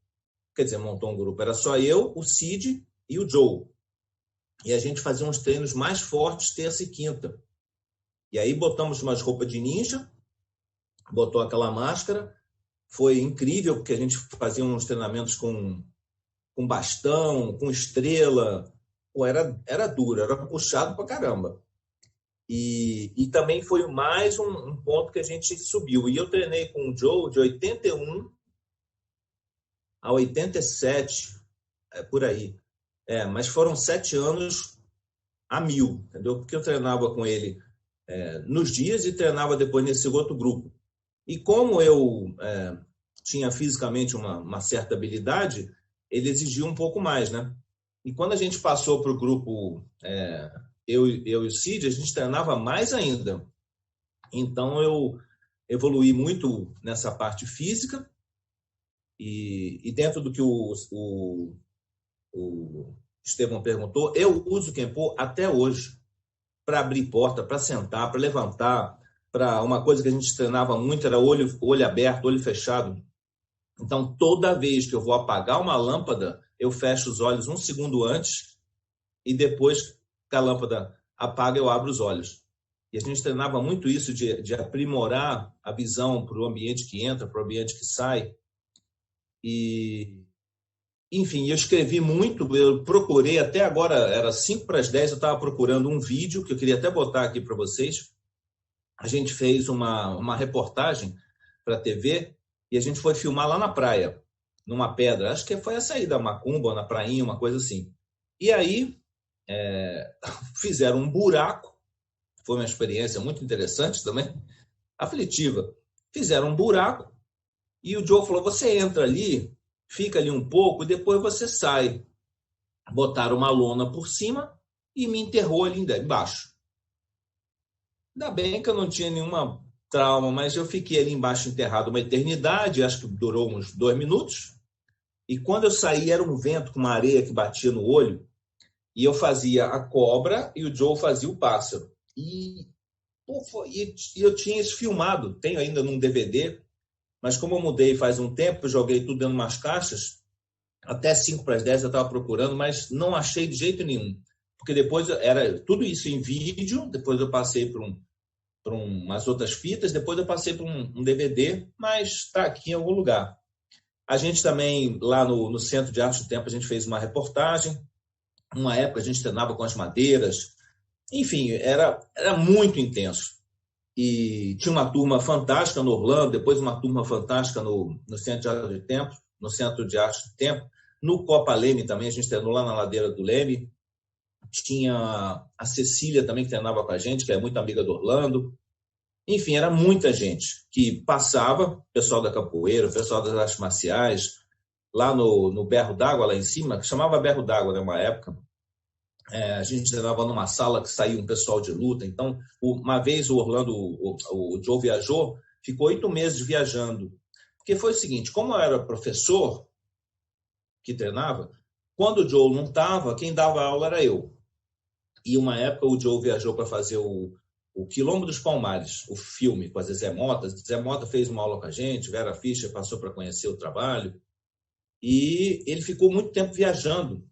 era só eu, o Cid e o Joe. E a gente fazia uns treinos mais fortes terça e quinta. E aí botamos umas roupas de ninja, botou aquela máscara. Foi incrível, porque a gente fazia uns treinamentos com bastão, com estrela. Pô, era duro, era puxado pra caramba. E também foi mais um ponto que a gente subiu. E eu treinei com o Joe de 81 a 87, por aí. Mas foram 7 anos a 1000, entendeu? Porque eu treinava com ele nos dias e treinava depois nesse outro grupo. E como eu tinha fisicamente uma certa habilidade, ele exigia um pouco mais, né? E quando a gente passou para o grupo... eu e o Cid, a gente treinava mais ainda. Então, eu evoluí muito nessa parte física e dentro do que o Estevão perguntou, eu uso o Kenpo até hoje para abrir porta, para sentar, para levantar, para uma coisa que a gente treinava muito era olho aberto, olho fechado. Então, toda vez que eu vou apagar uma lâmpada, eu fecho os olhos 1 segundo antes e depois que a lâmpada apaga, eu abro os olhos. E a gente treinava muito isso de aprimorar a visão para o ambiente que entra, para o ambiente que sai. E, enfim, eu escrevi muito, eu procurei, até agora, era 5:10, eu estava procurando um vídeo, que eu queria até botar aqui para vocês. A gente fez uma reportagem para a TV e a gente foi filmar lá na praia, numa pedra. Acho que foi a saída da Macumba, na prainha, uma coisa assim. E aí... fizeram um buraco, foi uma experiência muito interessante também, aflitiva. Fizeram um buraco E o Joe falou, você entra ali, fica ali um pouco e depois você sai. Botaram uma lona por cima e me enterrou ali embaixo. Ainda bem que eu não tinha nenhuma trauma, mas eu fiquei ali embaixo enterrado uma eternidade, acho que durou uns 2 minutos. E quando eu saí, era um vento com uma areia que batia no olho. E eu fazia a cobra e o Joe fazia o pássaro. E eu tinha isso filmado, tenho ainda num DVD, mas como eu mudei faz um tempo, eu joguei tudo dentro de umas caixas, até 5 para as 10 eu estava procurando, mas não achei de jeito nenhum. Porque depois era tudo isso em vídeo, depois eu passei por umas outras fitas, depois eu passei por um DVD, mas está aqui em algum lugar. A gente também, lá no Centro de Arte do Tempo, a gente fez uma reportagem. Uma época a gente treinava com as madeiras. Enfim, era muito intenso. E tinha uma turma fantástica no Orlando, depois uma turma fantástica no Centro de Arte do Tempo, no Centro de Arte do Tempo. No Copa Leme também, a gente treinou lá na ladeira do Leme. Tinha a Cecília também, que treinava com a gente, que é muito amiga do Orlando. Enfim, era muita gente que passava, pessoal da capoeira, pessoal das artes marciais, lá no Berro d'Água, lá em cima, que chamava Berro d'Água, né, uma época. A gente treinava numa sala que saía um pessoal de luta. Então, uma vez o Orlando, o Joe viajou, ficou 8 meses viajando. Porque foi o seguinte, como eu era professor que treinava, quando o Joe não estava, quem dava aula era eu. E uma época o Joe viajou para fazer o Quilombo dos Palmares, o filme com a Zezé Mota. Zezé Mota fez uma aula com a gente, Vera Fischer passou para conhecer o trabalho. E ele ficou muito tempo viajando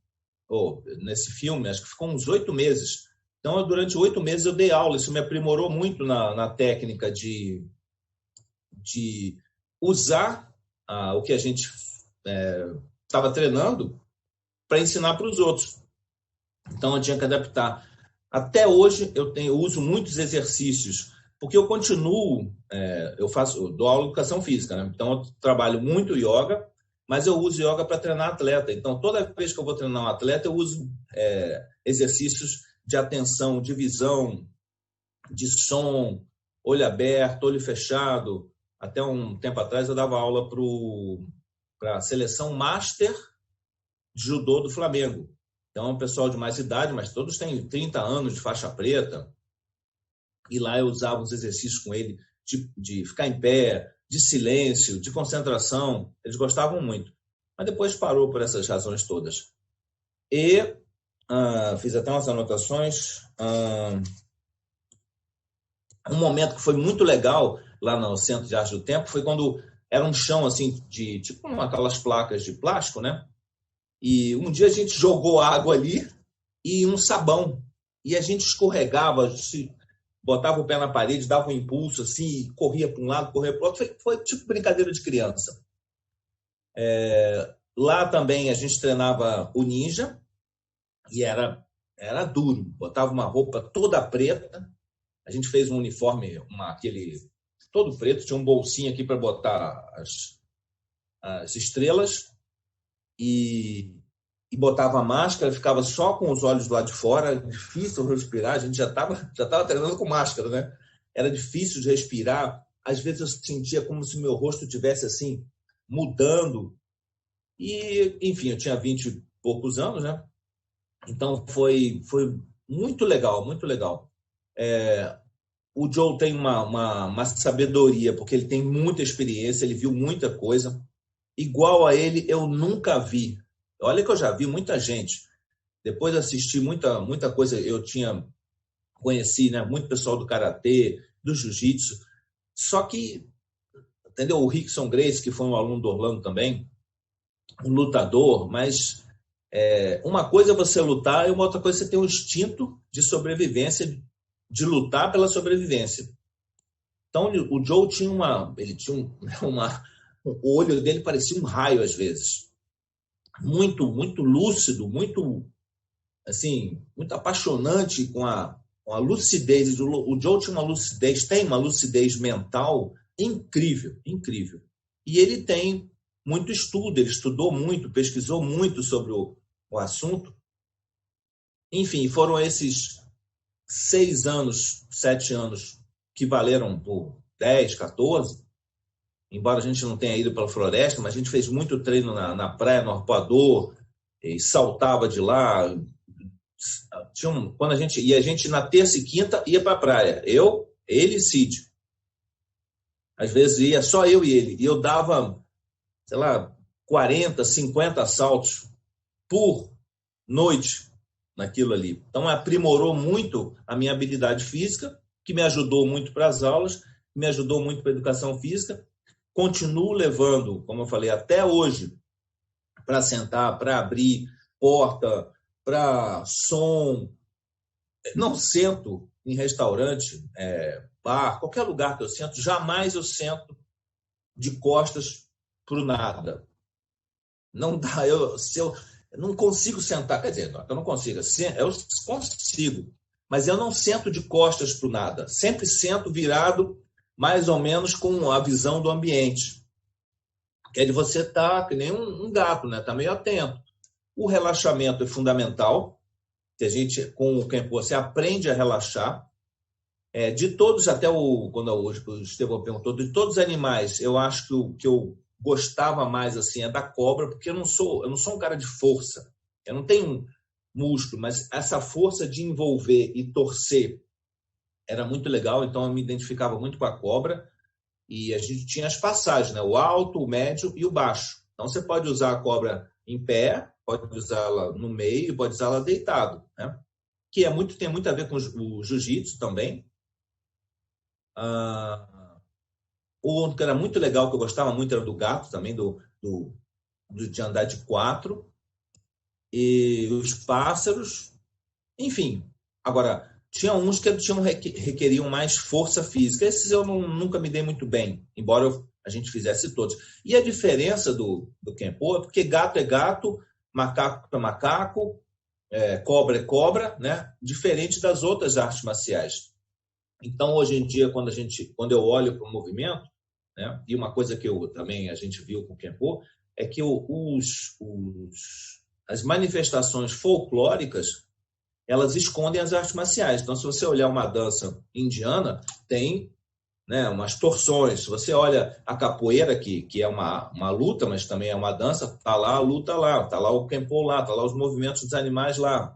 nesse filme, acho que ficou uns 8 meses. Então, durante 8 meses eu dei aula, isso me aprimorou muito na técnica de usar o que a gente estava treinando para ensinar para os outros. Então, eu tinha que adaptar. Até hoje, eu uso muitos exercícios, porque eu continuo, eu dou aula de educação física, né? Então, eu trabalho muito yoga, mas eu uso yoga para treinar atleta. Então, toda vez que eu vou treinar um atleta, eu uso exercícios de atenção, de visão, de som, olho aberto, olho fechado. Até um tempo atrás, eu dava aula para a seleção Master de Judô do Flamengo. Então, é um pessoal de mais idade, mas todos têm 30 anos de faixa preta. E lá eu usava uns exercícios com ele de ficar em pé, de silêncio, de concentração. Eles gostavam muito. Mas depois parou por essas razões todas. E fiz até umas anotações. Um momento que foi muito legal lá no Centro de Arte do Tempo foi quando era um chão assim de tipo aquelas placas de plástico, né? E um dia a gente jogou água ali e um sabão. E a gente escorregava, botava o pé na parede, dava um impulso assim, corria para um lado, corria para o outro. Foi tipo brincadeira de criança. Lá também a gente treinava o ninja e era duro. Botava uma roupa toda preta. A gente fez um uniforme, aquele todo preto, tinha um bolsinho aqui para botar as estrelas. E botava a máscara, ficava só com os olhos lá de fora, difícil respirar, a gente já estava treinando com máscara, né? Era difícil de respirar, às vezes eu sentia como se meu rosto estivesse assim, mudando. E, enfim, eu tinha 20 e poucos anos, né? Então foi muito legal, muito legal. O Joe tem uma sabedoria, porque ele tem muita experiência, ele viu muita coisa. Igual a ele, eu nunca vi. Olha que eu já vi muita gente. Depois assisti muita coisa. Eu conheci, né, muito pessoal do karatê, do jiu-jitsu. Só que, entendeu? O Rickson Grace, que foi um aluno do Orlando também, um lutador, mas uma coisa é você lutar e uma outra coisa é você ter um instinto de sobrevivência, de lutar pela sobrevivência. Então, o Joe tinha o olho dele parecia um raio às vezes. Muito, muito lúcido, muito, assim, muito apaixonante com a lucidez. O Joe tinha tem uma lucidez mental incrível, incrível. E ele tem muito estudo, ele estudou muito, pesquisou muito sobre o assunto. Enfim, foram esses 6 anos, 7 anos que valeram por 10, 14. embora a gente não tenha ido para a floresta, mas a gente fez muito treino na praia, no arpoador, e saltava de lá. Quando a gente na terça e quinta ia para a praia. Eu, ele e Cid. Às vezes ia só eu e ele. E eu dava, sei lá, 40, 50 saltos por noite naquilo ali. Então, aprimorou muito a minha habilidade física, que me ajudou muito para as aulas, me ajudou muito para a educação física. Continuo levando, como eu falei, até hoje, para sentar, para abrir porta, para som. Não sento em restaurante, bar, qualquer lugar que eu sento, jamais eu sento de costas para o nada. Não dá, eu não consigo sentar, quer dizer, eu não consigo, eu consigo, mas eu não sento de costas para o nada. Sempre sento virado, mais ou menos com a visão do ambiente. Que é de você estar que nem um gato, né? Tá meio atento. O relaxamento é fundamental, que a gente, com o Kenpo, você aprende a relaxar. De todos, até quando o Estevão perguntou, de todos os animais, eu acho que o que eu gostava mais assim é da cobra, porque eu não sou um cara de força. Eu não tenho músculo, mas essa força de envolver e torcer era muito legal, então eu me identificava muito com a cobra. E a gente tinha as passagens, né? O alto, o médio e o baixo. Então você pode usar a cobra em pé, pode usá-la no meio, pode usá-la deitado, né? Que tem muito a ver com o jiu-jitsu também. O outro que era muito legal, que eu gostava muito, era do gato também, de andar de 4. E os pássaros, enfim. Agora, tinha uns que requeriam mais força física. Esses eu nunca me dei muito bem, embora a gente fizesse todos. E a diferença do Kenpo é porque gato é gato, macaco é macaco, cobra é cobra, né? Diferente das outras artes marciais. Então, hoje em dia, quando eu olho para o movimento, né? E uma coisa que a gente viu com o Kenpo é que as manifestações folclóricas, elas escondem as artes marciais. Então, se você olhar uma dança indiana, tem, né, umas torções. Se você olha a capoeira, que é uma luta, mas também é uma dança, está lá a luta lá, está lá o Kenpo lá, está lá os movimentos dos animais lá.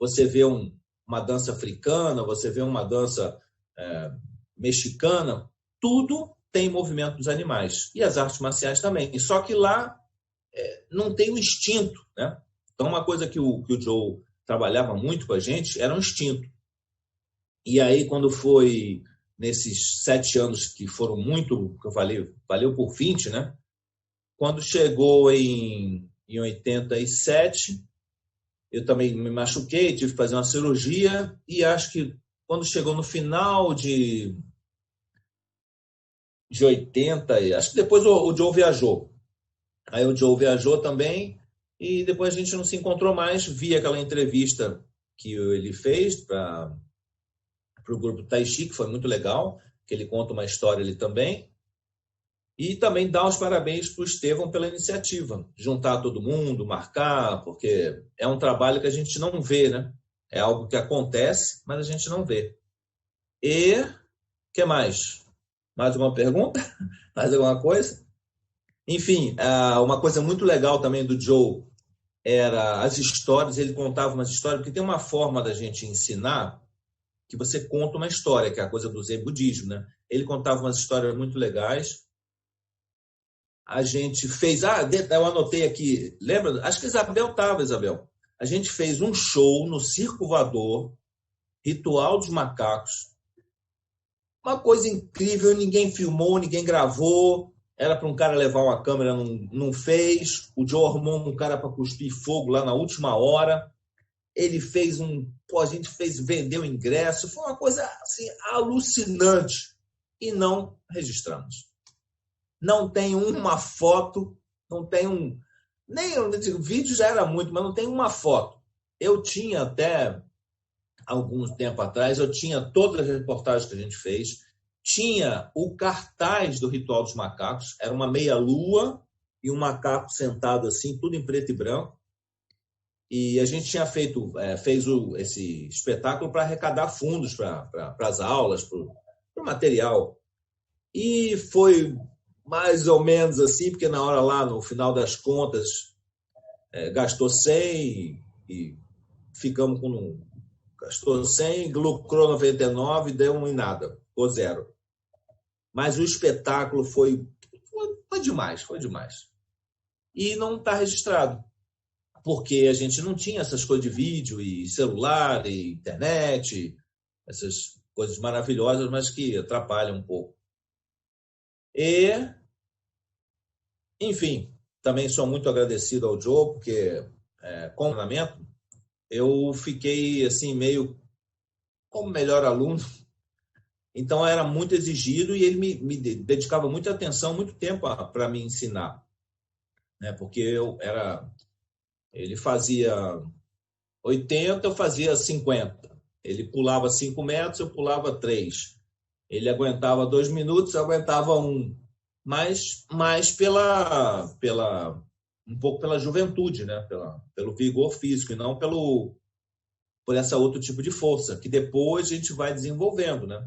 Você vê uma dança africana, você vê uma dança mexicana, tudo tem movimento dos animais. E as artes marciais também. Só que lá não tem o instinto, né? Então, uma coisa que o Joe trabalhava muito com a gente era um instinto. E aí, quando foi nesses 7 anos que foram muito, que eu falei, valeu por 20, né? Quando chegou em 87, eu também me machuquei, tive que fazer uma cirurgia, e acho que quando chegou no final de 80, acho que depois o Joe viajou. Aí o Joe viajou também, e depois a gente não se encontrou mais. Vi aquela entrevista que ele fez para o grupo Tai Chi, que foi muito legal, que ele conta uma história ali também. E também dar os parabéns para o Estevão pela iniciativa, juntar todo mundo, marcar, porque é um trabalho que a gente não vê, né? É algo que acontece, mas a gente não vê. E o que mais? Mais uma pergunta? Mais alguma coisa? Enfim, uma coisa muito legal também do Joe era as histórias. Ele contava umas histórias, porque tem uma forma da gente ensinar que você conta uma história, que é a coisa do Zen budismo, né? Ele contava umas histórias muito legais. A gente fez... eu anotei aqui, lembra? Acho que Isabel estava, Isabel. A gente fez um show no Circo Voador, Ritual dos Macacos. Uma coisa incrível, ninguém filmou, ninguém gravou. Era para um cara levar uma câmera, não fez. O Joe arrumou um cara para cuspir fogo lá na última hora. Ele fez a gente vendeu ingresso. Foi uma coisa assim, alucinante. E não registramos. Não tem uma foto, não tem vídeo já era muito, mas não tem uma foto. Eu tinha até algum tempo atrás, eu tinha todas as reportagens que a gente fez, tinha o cartaz do Ritual dos Macacos, era uma meia-lua e um macaco sentado assim, tudo em preto e branco. E a gente tinha fez esse espetáculo para arrecadar fundos para as aulas, para o material. E foi mais ou menos assim, porque na hora lá, no final das contas, gastou 100 e ficamos com... Gastou 100, lucrou 99, deu um em nada, ficou 0. Mas o espetáculo foi demais, foi demais. E não está registrado, porque a gente não tinha essas coisas de vídeo e celular e internet, essas coisas maravilhosas, mas que atrapalham um pouco. E, enfim, também sou muito agradecido ao Joe, porque com o treinamento eu fiquei assim meio como melhor aluno, então era muito exigido e ele me dedicava muita atenção, muito tempo para me ensinar, né? Porque ele fazia 80, eu fazia 50. Ele pulava 5 metros, eu pulava 3. Ele aguentava 2 minutos, eu aguentava 1. Mas mais um pouco pela juventude, né? Pelo vigor físico e não por essa outro tipo de força, que depois a gente vai desenvolvendo, né?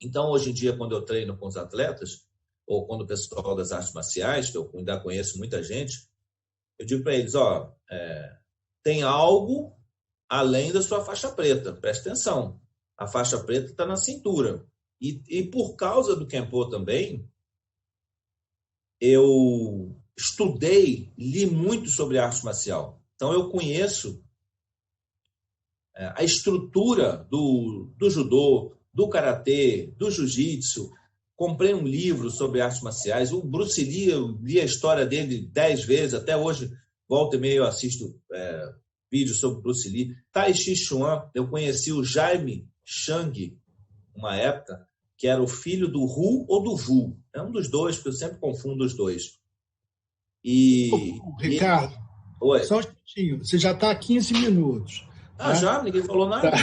Então, hoje em dia, quando eu treino com os atletas, ou quando o pessoal das artes marciais, que eu ainda conheço muita gente, eu digo para eles, tem algo além da sua faixa preta, presta atenção. A faixa preta está na cintura. E por causa do Kenpo também, eu estudei, li muito sobre arte marcial. Então, eu conheço a estrutura do judô, do karatê, do jiu-jitsu. Comprei um livro sobre artes marciais. O Bruce Lee, eu li a história dele 10 vezes. Até hoje, volta e meia, eu assisto vídeos sobre Bruce Lee. Tai Chi Chuan, eu conheci o Jaime Chang, uma época, que era o filho do Hu ou do Vu. É um dos dois, porque eu sempre confundo os dois. Ricardo, só um minutinho. Você já está há 15 minutos. Já? Ninguém falou nada? Tá.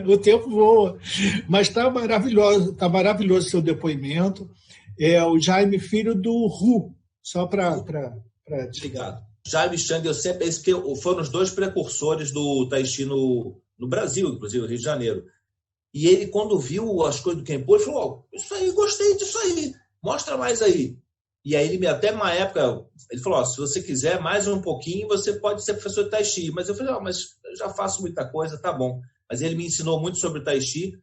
O tempo voa. Mas está maravilhoso o seu depoimento. É o Jaime, filho do Hu, só para te Obrigado. Jaime Chang, eu sempre... foram os 2 precursores do Tai Chi no Brasil, inclusive, no Rio de Janeiro. E ele, quando viu as coisas do Kenpo, ele falou, isso aí, gostei disso aí, mostra mais aí. E aí, ele até uma época, ele falou, se você quiser mais um pouquinho, você pode ser professor de Tai Chi. Mas eu falei, mas eu já faço muita coisa, tá bom. Mas ele me ensinou muito sobre Tai Chi,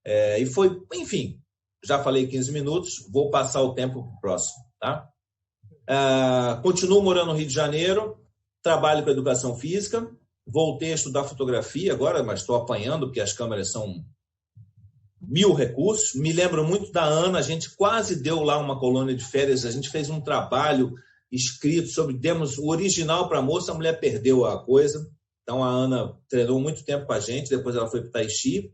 e foi, enfim, já falei 15 minutos, vou passar o tempo para o próximo, tá? Continuo morando no Rio de Janeiro, trabalho com educação física, voltei a estudar fotografia agora, mas estou apanhando, porque as câmeras são 1000 recursos. Me lembro muito da Ana, a gente quase deu lá uma colônia de férias, a gente fez um trabalho escrito demos o original para a moça, a mulher perdeu a coisa. Então a Ana treinou muito tempo com a gente, depois ela foi para o Tai Chi.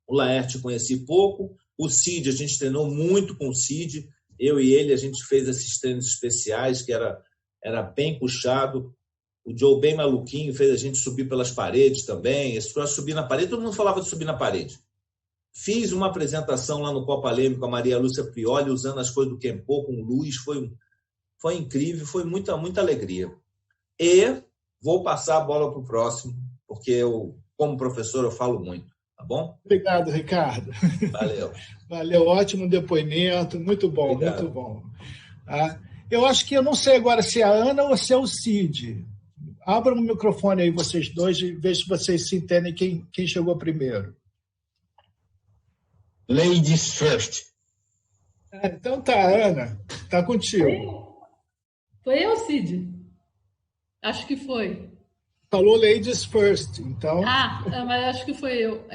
O Laerte conheci pouco, o Cid, a gente treinou muito com o Cid, eu e ele, a gente fez esses treinos especiais, que era bem puxado. O Joe, bem maluquinho, fez a gente subir pelas paredes também. Esse troço subir na parede, todo mundo falava de subir na parede. Fiz uma apresentação lá no Copa Leme com a Maria Lúcia Prioli, usando as coisas do Kenpo com luz. Foi incrível, foi muita, muita alegria. E vou passar a bola para o próximo, porque eu, como professor, eu falo muito. Tá bom? Obrigado, Ricardo. Valeu. Valeu, ótimo depoimento, muito bom, Obrigado. Muito bom. Eu acho que eu não sei agora se é a Ana ou se é o Cid. Abram o microfone aí, vocês dois, e vejam se vocês se entendem quem chegou primeiro. Ladies first. Então tá, Ana, tá contigo. Foi eu, Cid? Acho que foi. Falou ladies first, então... mas acho que foi eu.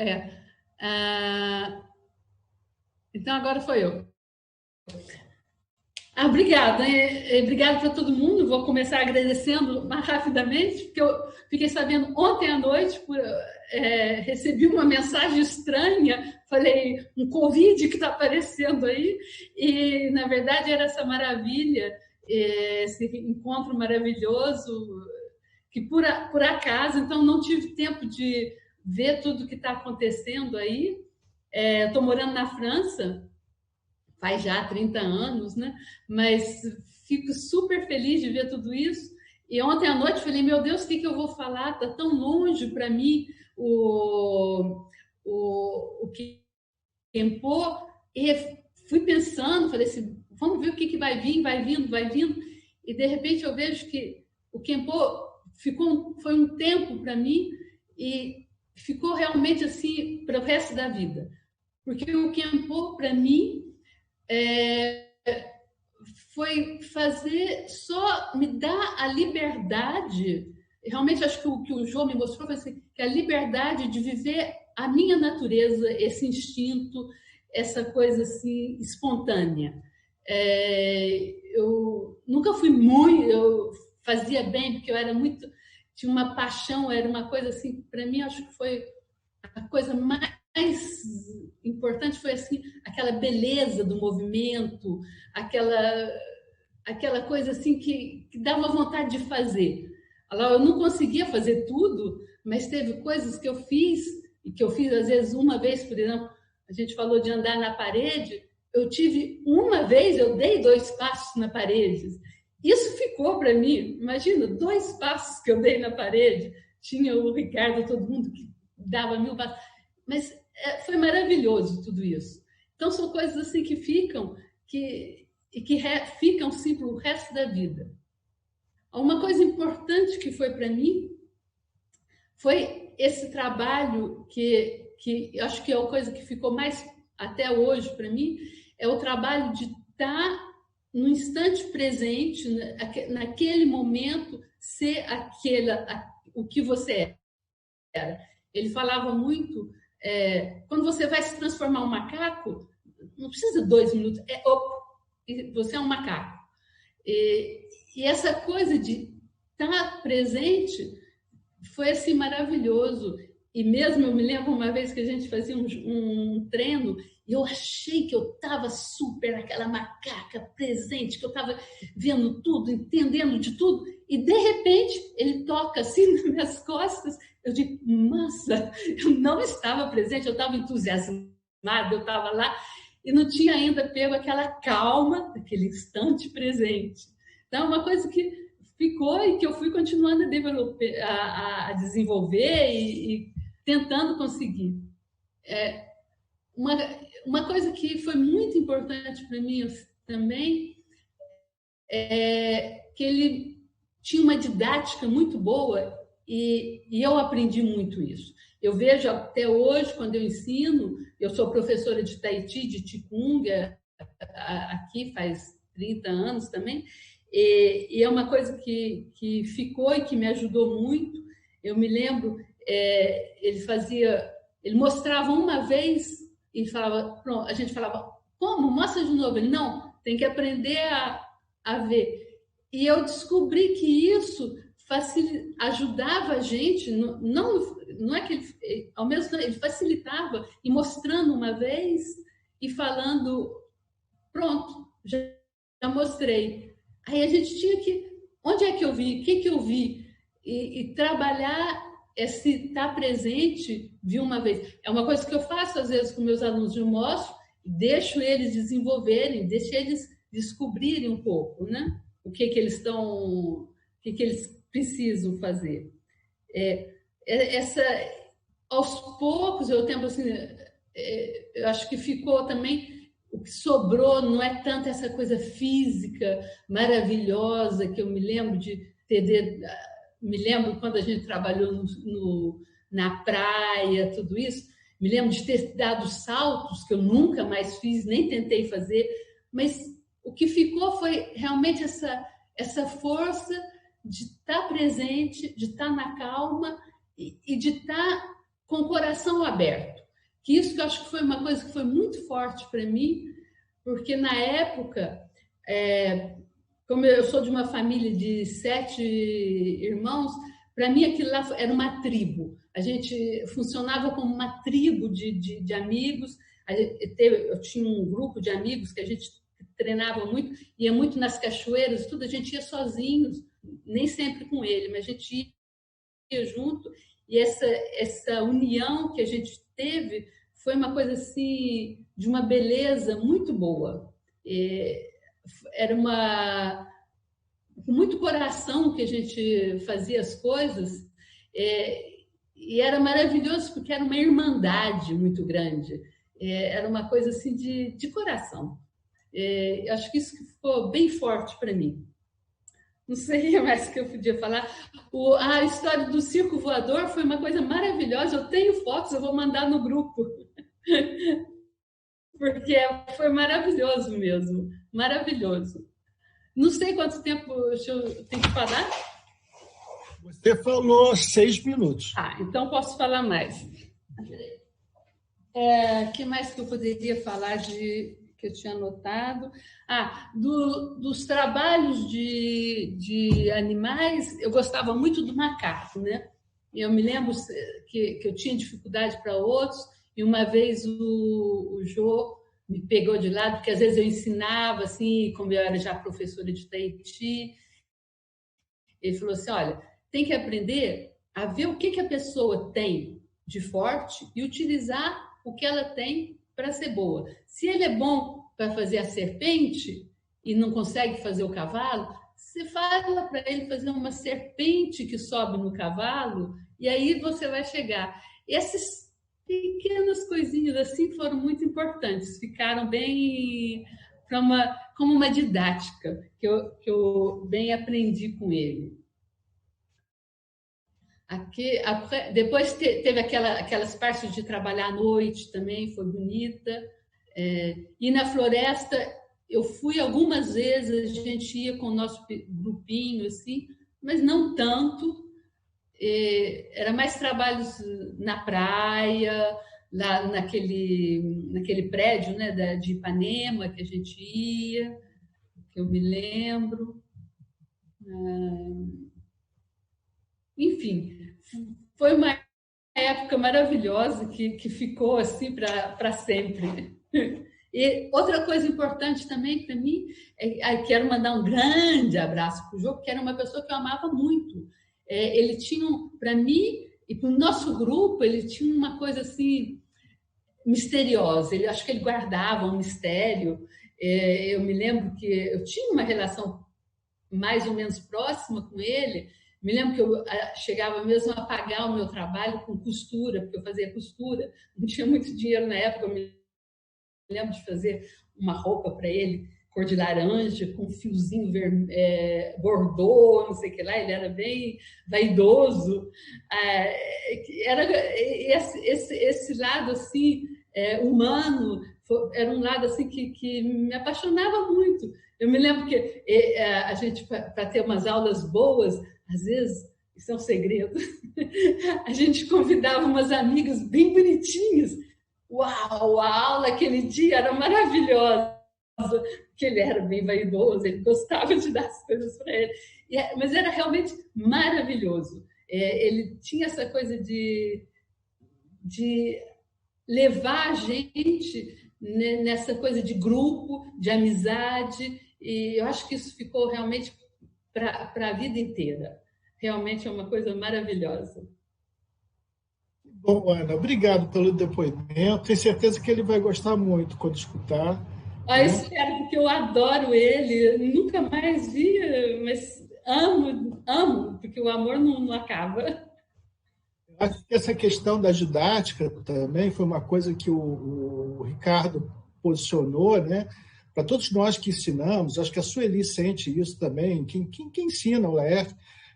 Então, agora foi eu. Obrigada. Obrigada para todo mundo. Vou começar agradecendo mais rapidamente, porque eu fiquei sabendo ontem à noite, recebi uma mensagem estranha, falei, um Covid que está aparecendo aí, e, na verdade, era essa maravilha, esse encontro maravilhoso, que por acaso, então não tive tempo de ver tudo que está acontecendo aí. Estou morando na França, faz já 30 anos, né? Mas fico super feliz de ver tudo isso. E ontem à noite falei, meu Deus, o que eu vou falar? Está tão longe para mim o Kenpo. E fui pensando, falei assim, vamos ver o que vai vir, vai vindo. E, de repente, eu vejo que o Khenpo foi um tempo para mim e ficou realmente assim para o resto da vida. Porque o Khenpo, para mim, foi me dar a liberdade. Realmente, acho que o que o João me mostrou foi assim, que a liberdade de viver a minha natureza, esse instinto, essa coisa assim, espontânea. Eu nunca fui eu fazia bem, porque eu era muito... Tinha uma paixão, era uma coisa assim, para mim, acho que foi a coisa mais importante, foi assim, aquela beleza do movimento, aquela coisa assim que dava vontade de fazer. Eu não conseguia fazer tudo, mas teve coisas que eu fiz, e que eu fiz às vezes uma vez, por exemplo, a gente falou de andar na parede, eu tive uma vez, eu dei 2 passos na parede. Isso ficou para mim, imagina, 2 passos que eu dei na parede. Tinha o Ricardo, todo mundo que dava 1000 passos. Mas foi maravilhoso tudo isso. Então, são coisas assim que ficam, ficam sim para o resto da vida. Uma coisa importante que foi para mim foi esse trabalho que acho que é a coisa que ficou mais até hoje para mim, é o trabalho de estar no instante presente, naquele momento, ser o que você era. Ele falava muito, quando você vai se transformar um macaco, não precisa 2 minutos, você é um macaco. E essa coisa de estar presente foi assim maravilhoso. E mesmo eu me lembro uma vez que a gente fazia um treino e eu achei que eu estava super aquela macaca presente, que eu estava vendo tudo, entendendo de tudo. E, de repente, ele toca assim nas minhas costas. Eu digo, nossa, eu não estava presente, eu estava entusiasmada, eu estava lá e não tinha ainda pego aquela calma daquele instante presente. Então, uma coisa que ficou e que eu fui continuando a desenvolver e tentando conseguir. Uma coisa que foi muito importante para mim também é que ele tinha uma didática muito boa e eu aprendi muito isso. Eu vejo até hoje, quando eu ensino, eu sou professora de Tahiti, de Tikunga, aqui faz 30 anos também, e é uma coisa que ficou e que me ajudou muito. Eu me lembro, ele mostrava uma vez e falava, pronto, a gente falava, como? Mostra de novo. Ele, não, tem que aprender a ver. E eu descobri que isso ajudava a gente, não é que ele, ao mesmo tempo, ele facilitava, e mostrando uma vez e falando, pronto, já mostrei. Aí a gente tinha que, onde é que eu vi, o que eu vi, e trabalhar esse estar presente de uma vez. É uma coisa que eu faço às vezes com meus alunos, eu mostro, deixo eles desenvolverem, deixo eles descobrirem um pouco, né? O que eles precisam fazer. Aos poucos, eu tenho assim, eu acho que ficou também, o que sobrou não é tanto essa coisa física maravilhosa que eu me lembro de ter. Me lembro quando a gente trabalhou na praia, tudo isso. Me lembro de ter dado saltos que eu nunca mais fiz, nem tentei fazer, mas o que ficou foi realmente essa força de estar presente, de estar na calma e de estar com o coração aberto. Que isso que eu acho que foi uma coisa que foi muito forte para mim, porque na época, como eu sou de uma família de 7 irmãos, para mim aquilo lá era uma tribo. A gente funcionava como uma tribo de amigos. Eu tinha um grupo de amigos que a gente treinava muito, ia muito nas cachoeiras, tudo, a gente ia sozinhos, nem sempre com ele, mas a gente ia junto, e essa união que a gente teve foi uma coisa assim, de uma beleza muito boa. Era com muito coração que a gente fazia as coisas, e era maravilhoso porque era uma irmandade muito grande, era uma coisa assim de coração. Acho que isso ficou bem forte para mim. Não sei mais o que eu podia falar. A história do circo voador foi uma coisa maravilhosa. Eu tenho fotos, eu vou mandar no grupo. Porque foi maravilhoso mesmo. Maravilhoso. Não sei quanto tempo eu tenho que falar. Você falou 6 minutos. Então posso falar mais. Que mais que eu poderia falar que eu tinha anotado? Dos trabalhos de animais, eu gostava muito do macaco, né? Eu me lembro que eu tinha dificuldade para outros, e uma vez o Jô me pegou de lado, porque às vezes eu ensinava, assim, como eu era já professora de Tahiti, ele falou assim, olha, tem que aprender a ver o que a pessoa tem de forte e utilizar o que ela tem para ser boa. Se ele é bom para fazer a serpente e não consegue fazer o cavalo, você fala para ele fazer uma serpente que sobe no cavalo e aí você vai chegar. Essas pequenas coisinhas assim foram muito importantes, ficaram bem como uma didática que eu bem aprendi com ele. Depois teve aquelas partes de trabalhar à noite também, foi bonita. E na floresta, eu fui algumas vezes, a gente ia com o nosso grupinho, assim, mas não tanto. Era mais trabalhos na praia, lá naquele prédio, né, de Ipanema que a gente ia, que eu me lembro. Enfim, foi uma época maravilhosa que ficou assim para sempre. E outra coisa importante também para mim, quero mandar um grande abraço para o Jô, porque era uma pessoa que eu amava muito. Ele tinha, para mim e para o nosso grupo, ele tinha uma coisa assim misteriosa. Acho que ele guardava um mistério. Eu me lembro que eu tinha uma relação mais ou menos próxima com ele. Me lembro que eu chegava mesmo a pagar o meu trabalho com costura, porque eu fazia costura. Não tinha muito dinheiro na época. Eu me lembro de fazer uma roupa para ele, cor de laranja, com um fiozinho bordô, não sei o que lá. Ele era bem vaidoso. Era esse lado assim humano, era um lado assim que me apaixonava muito. Eu me lembro que a gente, para ter umas aulas boas, às vezes, isso é um segredo, a gente convidava umas amigas bem bonitinhas. Uau, a aula aquele dia era maravilhosa, porque ele era bem vaidoso, ele gostava de dar as coisas para ele. Mas era realmente maravilhoso. Ele tinha essa coisa de levar a gente nessa coisa de grupo, de amizade, e eu acho que isso ficou realmente para a vida inteira. Realmente é uma coisa maravilhosa. Bom, Ana, obrigado pelo depoimento. Tenho certeza que ele vai gostar muito quando escutar. Eu espero, porque eu adoro ele. Nunca mais vi, mas amo, porque o amor não acaba. Acho que essa questão da didática também foi uma coisa que o Ricardo posicionou, né? Para todos nós que ensinamos, acho que a Sueli sente isso também, quem ensina o LAERF,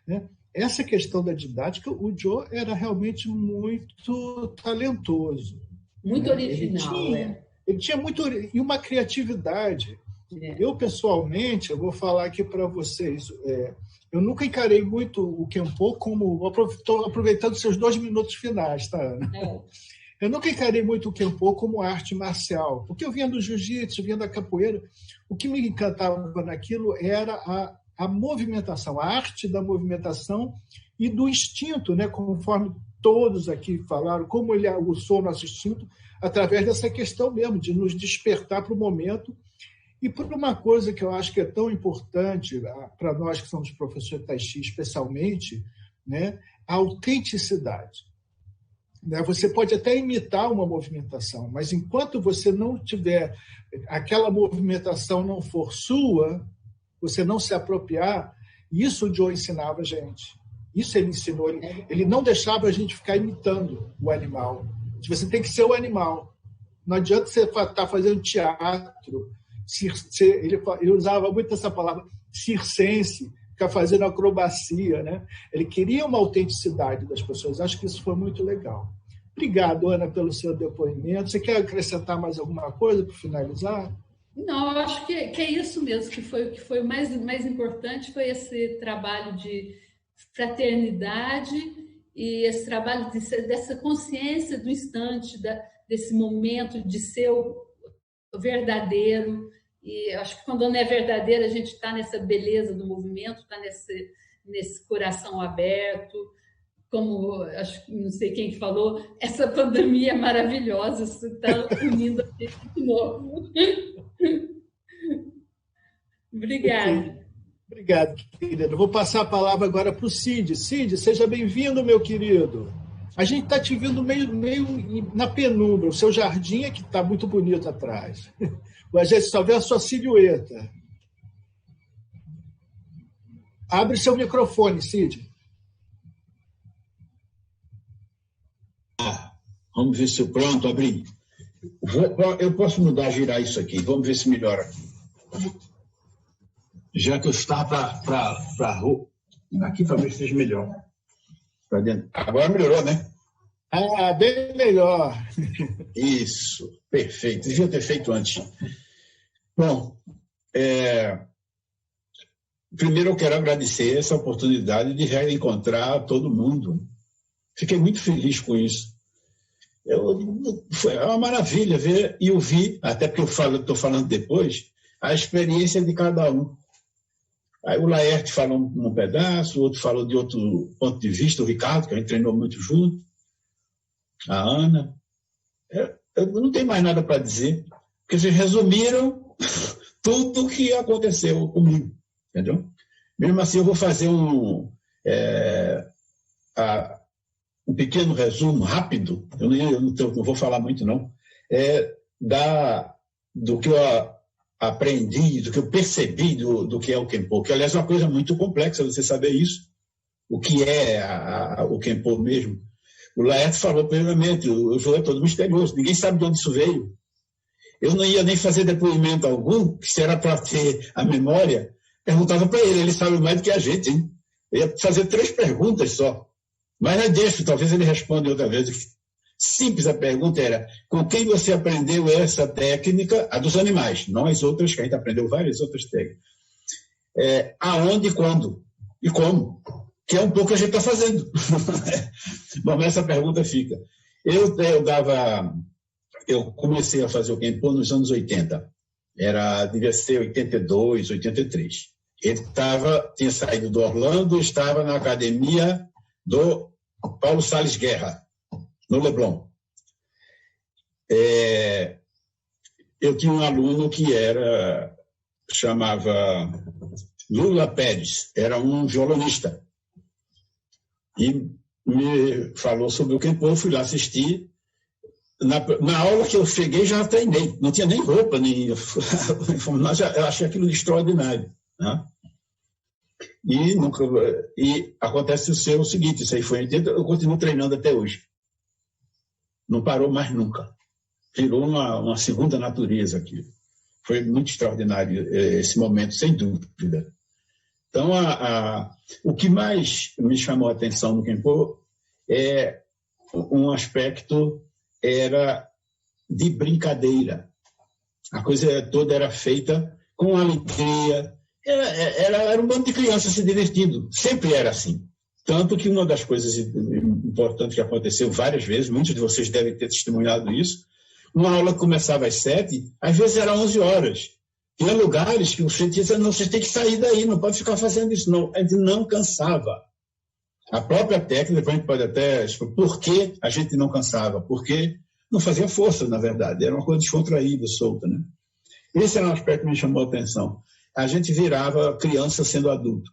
né? Essa questão da didática, o Jô era realmente muito talentoso. Muito original. Ele tinha muito, e uma criatividade. Eu, pessoalmente, eu vou falar aqui para vocês, eu nunca encarei muito o Kenpo como... Estou aproveitando seus 2 minutos finais, tá, Ana? Eu nunca encarei muito o Kenpo como arte marcial, porque eu vinha do jiu-jitsu, vinha da capoeira. O que me encantava naquilo era a movimentação, a arte da movimentação e do instinto, né? Conforme todos aqui falaram, como ele aguçou o nosso instinto através dessa questão mesmo, de nos despertar para o momento. E por uma coisa que eu acho que é tão importante para nós que somos professores de Tai Chi, especialmente, né? A autenticidade. Você pode até imitar uma movimentação, mas enquanto você não tiver, aquela movimentação não for sua, você não se apropriar, isso o Joe ensinava a gente. Isso ele ensinou. Ele não deixava a gente ficar imitando o animal. Você tem que ser o animal. Não adianta você estar fazendo teatro, ele usava muito essa palavra, circense, ficar fazendo acrobacia, né? Ele queria uma autenticidade das pessoas. Acho que isso foi muito legal. Obrigado, Ana, pelo seu depoimento. Você quer acrescentar mais alguma coisa para finalizar? Não, eu acho que é isso mesmo, que foi o mais importante, foi esse trabalho de fraternidade e esse trabalho dessa consciência do instante, desse momento de ser o verdadeiro. E acho que quando não é verdadeiro, a gente está nessa beleza do movimento, está nesse coração aberto. Como, não sei quem que falou, essa pandemia é maravilhosa, isso está unindo a gente de novo. Obrigada. Obrigado, querido. Vou passar a palavra agora para o Cid. Cid, seja bem-vindo, meu querido. A gente está te vendo meio na penumbra. O seu jardim é que está muito bonito atrás. A gente só vê a sua silhueta. Abre seu microfone, Cid. Vamos ver se pronto, abri. Eu posso mudar, girar isso aqui. Vamos ver se melhora. Já que eu estava para a rua. Aqui talvez seja melhor. Para dentro. Agora melhorou, né? Ah, bem melhor. Isso, perfeito. Devia ter feito antes. Bom, primeiro eu quero agradecer essa oportunidade de reencontrar todo mundo. Fiquei muito feliz com isso. Foi uma maravilha ver e ouvir, até porque eu estou falando depois, a experiência de cada um. Aí o Laerte falou um pedaço, o outro falou de outro ponto de vista, o Ricardo, que a gente treinou muito junto, a Ana. Eu não tenho mais nada para dizer, porque vocês resumiram tudo o que aconteceu comigo, entendeu? Mesmo assim, eu vou fazer um pequeno resumo rápido, eu não vou falar muito, não, do que eu aprendi, do que eu percebi do que é o Kempo, que, aliás, é uma coisa muito complexa você saber isso, o que é o Kempo mesmo. O Laerte falou plenamente, o jogo é todo misterioso, ninguém sabe de onde isso veio. Eu não ia nem fazer depoimento algum, que se era para ter a memória, perguntava para ele sabe mais do que a gente, hein? Eu ia fazer 3 perguntas só. Mas não deixo, talvez ele responda outra vez. Simples, a pergunta era, com quem você aprendeu essa técnica, a dos animais, não as outras, que a gente aprendeu várias outras técnicas. Aonde, quando e como? Que é um pouco o que a gente está fazendo. Bom, essa pergunta fica. Eu comecei a fazer o Kempo nos anos 80. Devia ser 82, 83. Ele tinha saído do Orlando, estava na academia do Paulo Salles Guerra, no Leblon. Eu tinha um aluno que chamava Lula Pérez, era um violonista. E me falou sobre o Kempo, eu fui lá assistir. Na aula que eu cheguei, já treinei. Não tinha nem roupa, eu achei aquilo extraordinário. Né? E acontece o seguinte, isso aí foi em 80, eu continuo treinando até hoje. Não parou mais nunca. Virou uma segunda natureza aqui. Foi muito extraordinário esse momento, sem dúvida. Então, o que mais me chamou a atenção no Kempo é um aspecto de brincadeira. A coisa toda era feita com alegria. Era um bando de crianças se divertindo. Sempre era assim. Tanto que uma das coisas importantes que aconteceu várias vezes, muitos de vocês devem ter testemunhado isso, uma aula que começava às 7, às vezes era 11 horas. Tinha lugares que você dizia, não, você tem que sair daí, não pode ficar fazendo isso. Não, a gente não cansava. A própria técnica, a gente pode até explicar por que a gente não cansava, porque não fazia força, na verdade, era uma coisa descontraída, solta. Né? Esse era um aspecto que me chamou a atenção. A gente virava criança sendo adulto.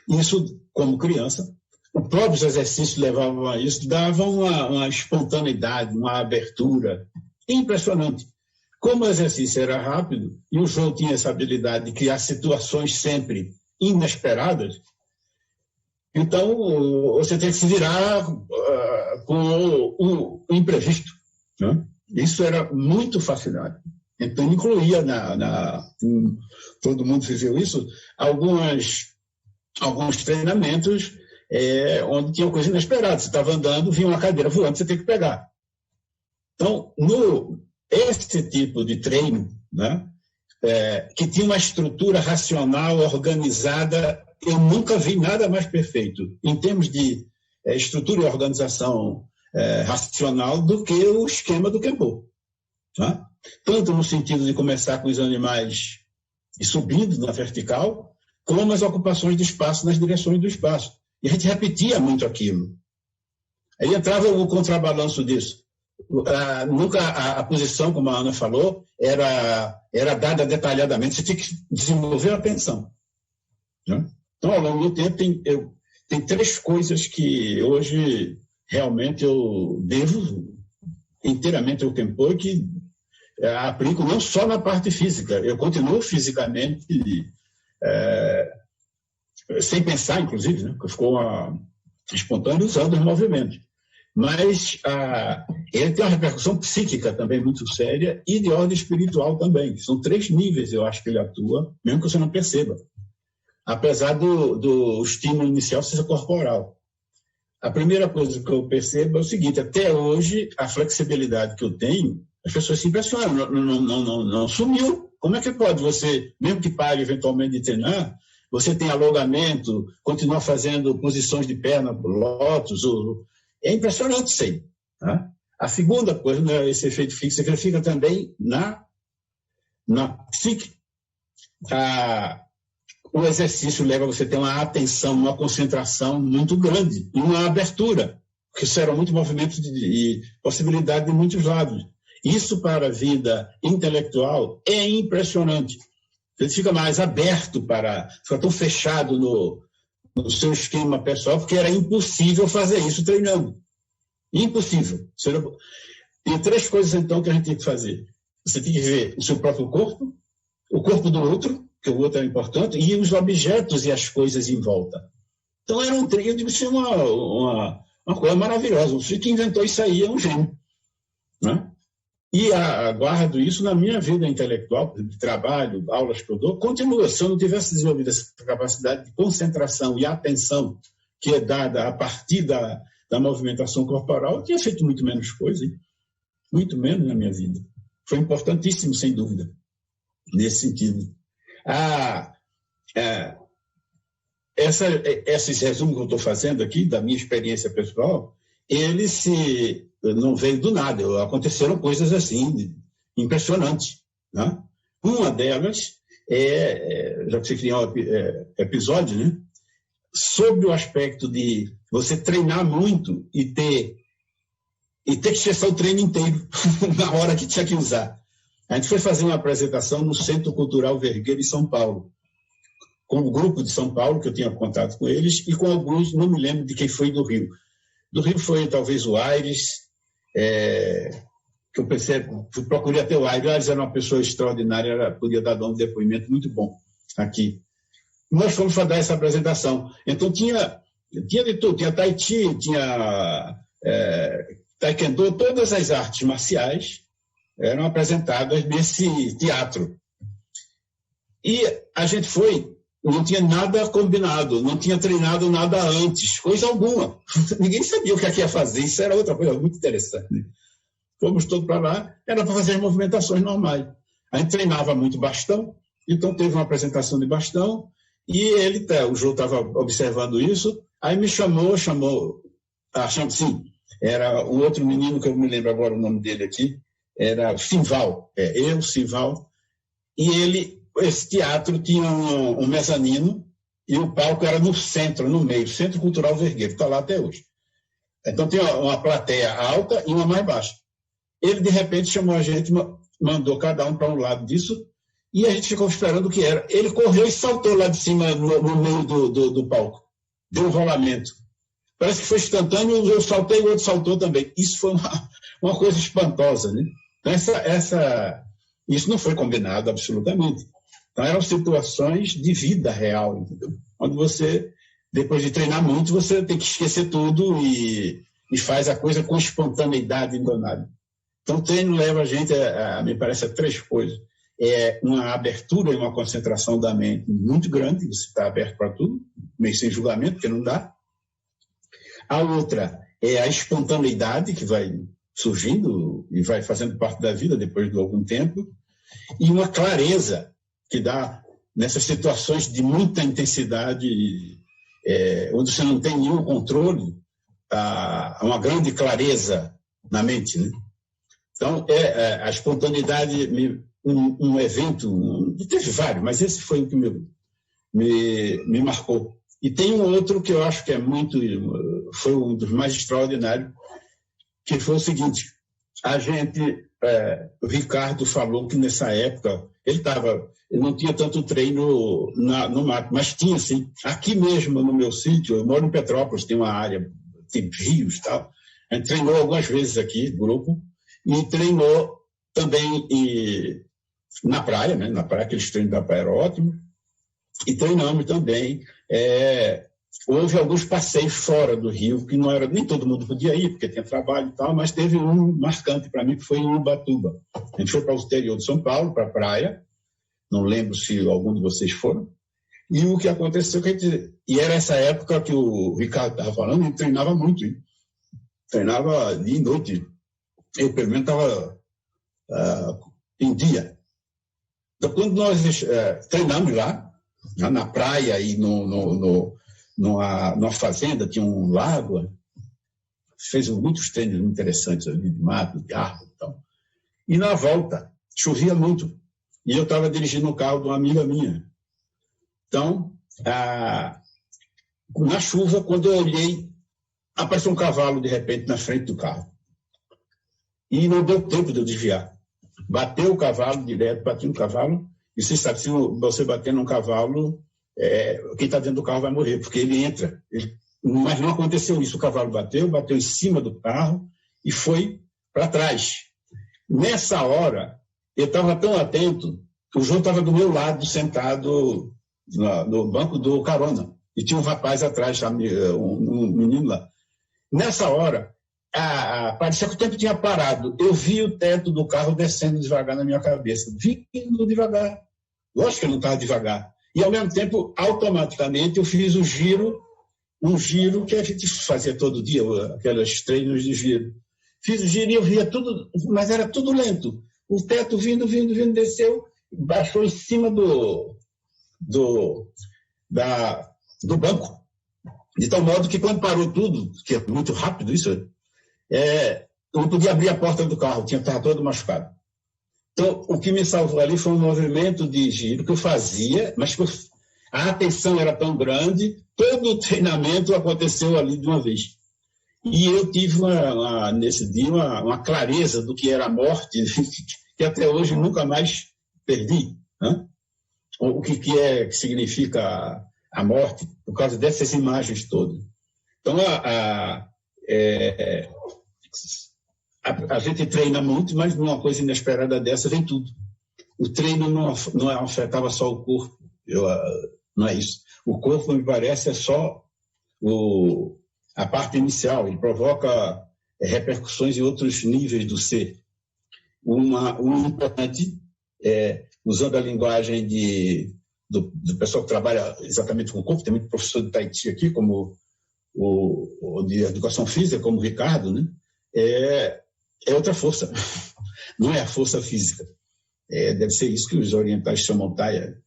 Isso, como criança, os próprios exercícios levavam a isso, davam uma espontaneidade, uma abertura impressionante. Como o exercício era rápido e o jogo tinha essa habilidade de criar situações sempre inesperadas, então você tem que se virar com o imprevisto. Né? Isso era muito fascinante. Então, incluía, todo mundo viveu isso, alguns treinamentos onde tinha coisa inesperada. Você estava andando, vinha uma cadeira voando, você tem que pegar. Então, esse tipo de treino, né, que tinha uma estrutura racional, organizada, eu nunca vi nada mais perfeito em termos de estrutura e organização racional do que o esquema do Kempo. Tá? Tanto no sentido de começar com os animais e subindo na vertical, como as ocupações de espaço nas direções do espaço. E a gente repetia muito aquilo. Aí entrava o contrabalanço disso. Nunca a posição, como a Ana falou, era dada detalhadamente. Você tinha que desenvolver a atenção. Né? Então, ao longo do tempo, tem 3 coisas que hoje realmente eu devo inteiramente ao Kempo e que aplico não só na parte física. Eu continuo fisicamente, sem pensar, inclusive, né? Porque ficou espontâneo usando os movimentos. Mas ele tem uma repercussão psíquica também muito séria e de ordem espiritual também. São 3 níveis, eu acho, que ele atua, mesmo que você não perceba. Apesar do estímulo inicial ser corporal. A primeira coisa que eu percebo é o seguinte: até hoje, a flexibilidade que eu tenho, as pessoas se impressionam, não sumiu. Como é que pode você, mesmo que pare eventualmente de treinar, você tem alongamento, continua fazendo posições de perna, lótus, é impressionante isso aí. Tá? A segunda coisa, né, esse efeito fixo, que ele fica também na psique. O exercício leva você a ter uma atenção, uma concentração muito grande e uma abertura, porque serão muitos movimentos e possibilidade de muitos lados. Isso para a vida intelectual é impressionante. Você fica mais aberto fica tão fechado no seu esquema pessoal, porque era impossível fazer isso treinando. Impossível. Tem 3 coisas, então, que a gente tem que fazer. Você tem que ver o seu próprio corpo, o corpo do outro, que o outro é importante, e os objetos e as coisas em volta. Então, era um treino, de ser uma coisa maravilhosa. O sujeito que inventou isso aí é um gênio. Né? E guardo isso na minha vida intelectual, de trabalho, aulas que eu dou, continua. Se eu não tivesse desenvolvido essa capacidade de concentração e atenção que é dada a partir da movimentação corporal, eu tinha feito muito menos coisa, hein? Muito menos na minha vida. Foi importantíssimo, sem dúvida, nesse sentido. Esses resumos que eu estou fazendo aqui, da minha experiência pessoal, eles não veio do nada, aconteceram coisas assim, impressionantes. Né? Uma delas já que você criou um episódio, né? Sobre o aspecto de você treinar muito e ter que cessar o treino inteiro na hora que tinha que usar. A gente foi fazer uma apresentação no Centro Cultural Vergueiro, em São Paulo, com o grupo de São Paulo, que eu tinha contato com eles, e com alguns, não me lembro de quem foi do Rio. Do Rio foi talvez o Aires, que eu pensei, procurei até o Aires. O Aires era uma pessoa extraordinária, podia dar um depoimento muito bom aqui. Nós fomos fazer essa apresentação. Então tinha de tudo, tinha Tai Chi, tinha Taekwondo, todas as artes marciais eram apresentadas nesse teatro. E a gente não tinha nada combinado, não tinha treinado nada antes, coisa alguma. Ninguém sabia o que ia fazer, isso era outra coisa muito interessante. Né? Fomos todos para lá, era para fazer as movimentações normais. A gente treinava muito bastão, então teve uma apresentação de bastão, e o João estava observando isso, aí me chamou, sim, era um outro menino, que eu me lembro agora o nome dele aqui, era o Simval, Simval, e esse teatro tinha um mezanino e o palco era no centro, no meio, Centro Cultural Vergueiro, está lá até hoje. Então tinha uma plateia alta e uma mais baixa. Ele, de repente, chamou a gente, mandou cada um para um lado disso, e a gente ficou esperando o que era. Ele correu e saltou lá de cima, no meio do palco. Deu um rolamento. Parece que foi instantâneo, eu saltei e o outro saltou também. Isso foi uma coisa espantosa, né? Então, isso não foi combinado absolutamente. Então, eram situações de vida real, entendeu? Onde você, depois de treinar muito, você tem que esquecer tudo e faz a coisa com espontaneidade indonada. Então, o treino leva a gente, me parece, a 3 coisas. É uma abertura e uma concentração da mente muito grande, você está aberto para tudo, meio sem julgamento, porque não dá. A outra é a espontaneidade, que vai surgindo e vai fazendo parte da vida depois de algum tempo, e uma clareza que dá nessas situações de muita intensidade, onde você não tem nenhum controle, uma grande clareza na mente, né? Então, a espontaneidade, um evento, teve vários, mas esse foi o que me marcou. E tem um outro que eu acho que foi um dos mais extraordinários, que foi o seguinte: o Ricardo falou que nessa época ele não tinha tanto treino no mato, mas tinha sim. Aqui mesmo no meu sítio, eu moro em Petrópolis, tem uma área, tem rios e tal. A gente treinou algumas vezes aqui, grupo, e treinou também na praia, né? Na praia, aqueles treinos da praia eram ótimos, e treinamos também. Houve alguns passeios fora do Rio, que não era, nem todo mundo podia ir, porque tinha trabalho e tal, mas teve um marcante para mim, que foi em Ubatuba. A gente foi para o exterior de São Paulo, para a praia, não lembro se algum de vocês foram, e o que aconteceu, e era essa época que o Ricardo estava falando, ele treinava muito, hein? Treinava dia e noite. Eu, pelo menos, estava em dia. Então, quando nós treinamos lá, na praia e numa fazenda, tinha um lago, fez muitos treinos interessantes ali, de mato, de árvore e tal. E na volta, chovia muito. E eu estava dirigindo um carro de uma amiga minha. Então, na chuva, quando eu olhei, apareceu um cavalo, de repente, na frente do carro. E não deu tempo de eu desviar. Bateu o cavalo direto, bati no cavalo, e você sabe, se você bater num cavalo, quem está dentro do carro vai morrer, porque ele entra. Mas não aconteceu isso, o cavalo bateu em cima do carro e foi para trás. Nessa hora, eu estava tão atento que o João estava do meu lado, sentado no banco do carona, e tinha um rapaz atrás, um menino lá. Nessa hora, parecia que o tempo tinha parado. Eu vi o teto do carro descendo devagar na minha cabeça, vindo devagar. Lógico que eu não estava devagar. E, ao mesmo tempo, automaticamente, eu fiz um giro que a gente fazia todo dia, aqueles treinos de giro. Fiz o giro e eu via tudo, mas era tudo lento. O teto vindo, desceu, baixou em cima do banco. De tal modo que, quando parou tudo, que é muito rápido isso, eu não podia abrir a porta do carro, estava todo machucado. Então, o que me salvou ali foi um movimento de giro que eu fazia, mas a atenção era tão grande, todo o treinamento aconteceu ali de uma vez. E eu tive, nesse dia, uma clareza do que era a morte, que até hoje nunca mais perdi. Né? O que significa a morte, por causa dessas imagens todas. Então, a gente treina muito, mas numa coisa inesperada dessa vem tudo. O treino não afetava só o corpo, não é isso. O corpo, me parece, é só a parte inicial, ele provoca repercussões em outros níveis do ser. Um importante, usando a linguagem do pessoal que trabalha exatamente com o corpo, tem muito professor de Tai Chi aqui, como o de educação física, como o Ricardo, né? É outra força, não é a força física. Deve ser isso que os orientais chamam Taya,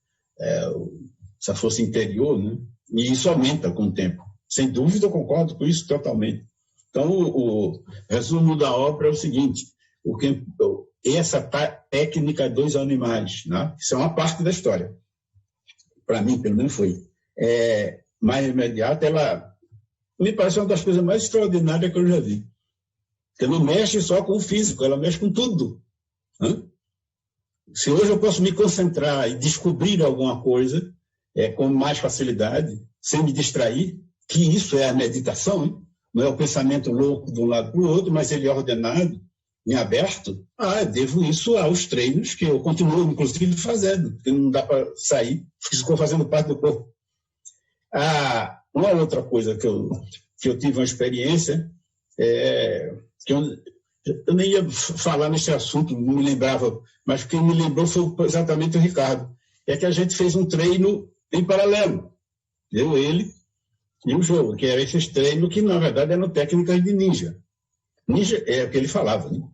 essa força interior, né? E isso aumenta com o tempo. Sem dúvida, eu concordo com isso totalmente. Então, o resumo da obra é o seguinte: essa técnica dos animais, né? Isso é uma parte da história. Para mim, pelo menos, foi. Mais imediata, ela me parece uma das coisas mais extraordinárias que eu já vi. Porque não mexe só com o físico, ela mexe com tudo. Né? Se hoje eu posso me concentrar e descobrir alguma coisa com mais facilidade, sem me distrair, que isso é a meditação, hein? Não é o pensamento louco de um lado para o outro, mas ele é ordenado, em aberto, eu devo isso aos treinos que eu continuo, inclusive, fazendo, porque não dá para sair, ficou fazendo parte do corpo. Uma outra coisa que eu tive uma experiência, Eu nem ia falar nesse assunto, não me lembrava, mas quem me lembrou foi exatamente o Ricardo. É que a gente fez um treino em paralelo. Eu, ele e o jogo, que era esses treinos que, na verdade, eram técnicas de ninja. Ninja é o que ele falava, né?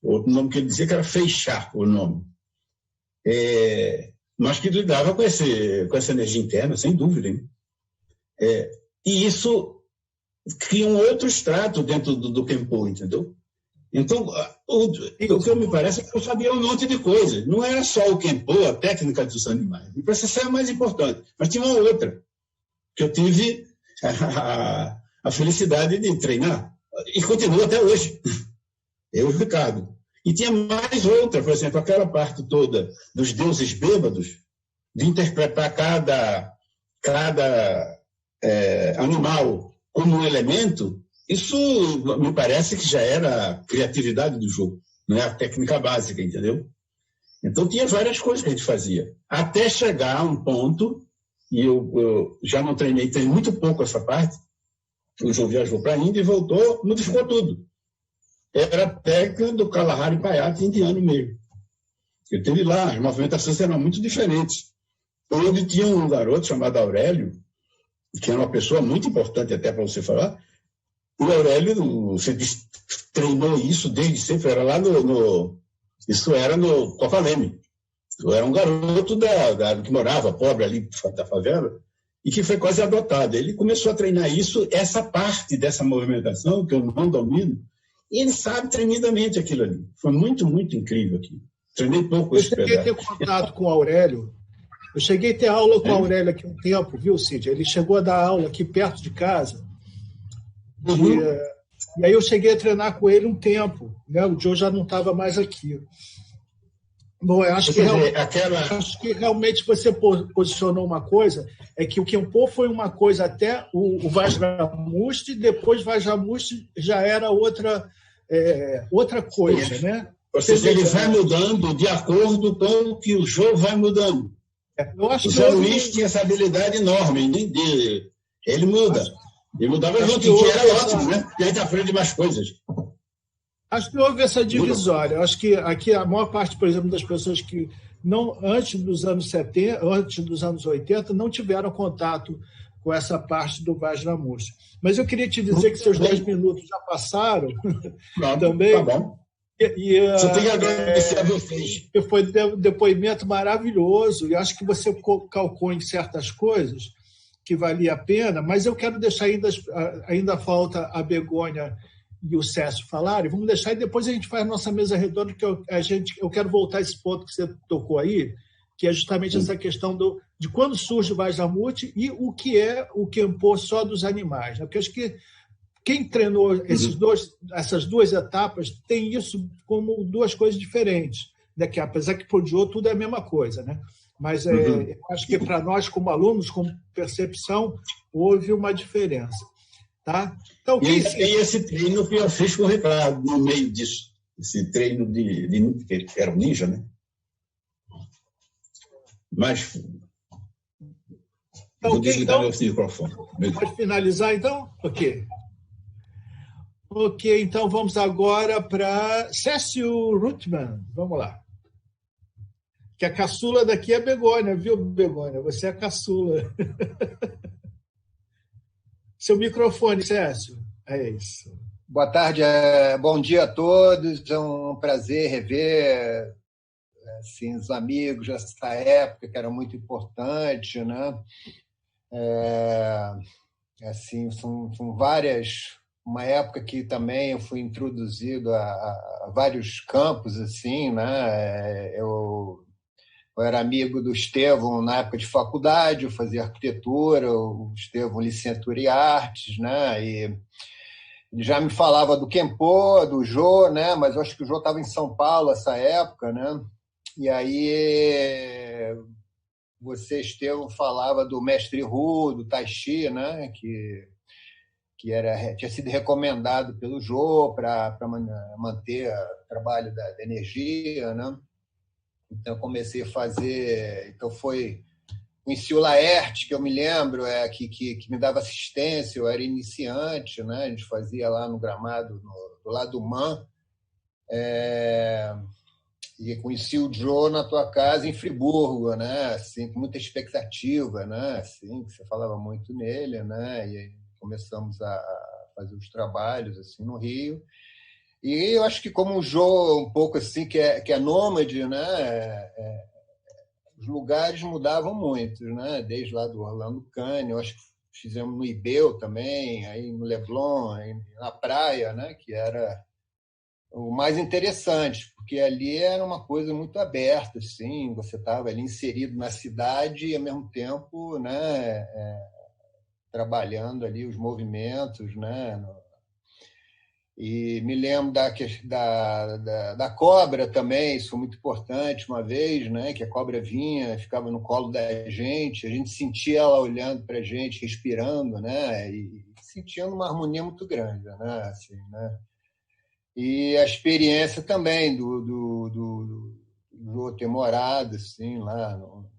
O outro nome que ele dizia que era fechar o nome. Mas que lidava com essa energia interna, sem dúvida. Né? E isso cria um outro extrato dentro do Kenpo, entendeu? Então, o que me parece é que eu sabia um monte de coisa. Não era só o Kenpo, a técnica dos animais. Me parece essa é a mais importante. Mas tinha uma outra, que eu tive a felicidade de treinar. E continuo até hoje. Eu e o Ricardo. E tinha mais outra, por exemplo, aquela parte toda dos deuses bêbados, de interpretar cada animal como um elemento. Isso me parece que já era a criatividade do jogo, não é a técnica básica, entendeu? Então tinha várias coisas que a gente fazia, até chegar a um ponto, e eu já não treinei muito pouco essa parte, o João viajou para a Índia e voltou, modificou tudo. Era a técnica do Kalahari Payat indiano mesmo. Eu teve lá, as movimentações eram muito diferentes. Onde tinha um garoto chamado Aurélio, que era uma pessoa muito importante até para você falar. O Aurélio, você treinou isso desde sempre, era lá isso era no Copaleme. Eu era um garoto que morava pobre ali da favela e que foi quase adotado. Ele começou a treinar isso, essa parte dessa movimentação, que eu não domino, e ele sabe tremendamente aquilo ali. Foi muito, muito incrível aqui. Treinei pouco esse pedaço. Eu cheguei a ter contato com o Aurélio. Eu cheguei a ter aula com o Aurélio aqui um tempo, viu, Cid? Ele chegou a dar aula aqui perto de casa. Uhum. E aí eu cheguei a treinar com ele um tempo. Né? O Joe já não estava mais aqui. Bom, eu acho que realmente você posicionou uma coisa, é que o Kenpo foi uma coisa até o Vajramusti, depois Vajramusti já era outra coisa, né? Ou seja, ele vai mudando de acordo com o que o jogo vai mudando. Eu acho o Zé Luiz tinha essa habilidade enorme, ele muda. Ele mudava junto, que era ótimo, né? Porque a gente aprende mais coisas. Acho que houve essa divisória. Acho que aqui a maior parte, por exemplo, das pessoas que antes dos anos 70, antes dos anos 80, não tiveram contato com essa parte do Vajramusti. Mas eu queria te dizer que seus 10 minutos já passaram também. Tá bom. Só tenho que agradecer a vocês. Foi um depoimento maravilhoso e acho que você calcou em certas coisas que valia a pena, mas eu quero deixar ainda falta a Begônia e o Cécio falarem, vamos deixar e depois a gente faz a nossa mesa redonda, que eu quero voltar a esse ponto que você tocou aí, que é justamente essa questão de quando surge o Vajramusti e o que é o Kenpo só dos animais. Né? Porque acho que quem treinou essas duas etapas tem isso como duas coisas diferentes, né? Que apesar que para o Joe tudo é a mesma coisa, né? Mas eu acho que para nós, como alunos, como percepção, houve uma diferença. Tá? Então, e esse treino que eu fiz com o Ricardo, no meio disso, esse treino que era um ninja, né? Mas vou desligar meu microfone. Pode finalizar, então? Ok, então vamos agora para Cécio Ruttmann. Vamos lá. Que a caçula daqui é Begônia, viu, Begônia? Você é a caçula. Seu microfone, Cécio. É isso. Boa tarde, bom dia a todos. É um prazer rever assim, os amigos dessa época, que era muito importante, né? Assim, são várias... Uma época que também eu fui introduzido a vários campos, assim, né? Eu era amigo do Estevão na época de faculdade, eu fazia arquitetura, o Estevão licenciatura em artes, né? E ele já me falava do Kenpo, do Jô, né? Mas eu acho que o Jô estava em São Paulo nessa época, né? E aí você, Estevão, falava do mestre Hu, do Tai Chi, né? Que tinha sido recomendado pelo Jô para manter o trabalho da energia, né? Então, comecei a fazer... Então, conheci o Laerte, que eu me lembro, que me dava assistência, eu era iniciante, né? A gente fazia lá no gramado, do lado do MAN, E conheci o Joe na tua casa em Friburgo, né? Assim, com muita expectativa, né? Assim, você falava muito nele, né? E aí começamos a fazer os trabalhos assim no Rio. E eu acho que como o Joe um pouco assim que é nômade, né? Os lugares mudavam muito, né? Desde lá do Orlando Canyon, eu acho que fizemos no Ibeu também, aí no Leblon, aí na praia, né? Que era o mais interessante, porque ali era uma coisa muito aberta, assim, você estava ali inserido na cidade e, ao mesmo tempo, né, trabalhando ali os movimentos, né? E me lembro da cobra também, isso foi muito importante uma vez, né? Que a cobra vinha, ficava no colo da gente, a gente sentia ela olhando para a gente, respirando, né? E sentindo uma harmonia muito grande, né? Assim, né? E a experiência também do ter morado assim, lá no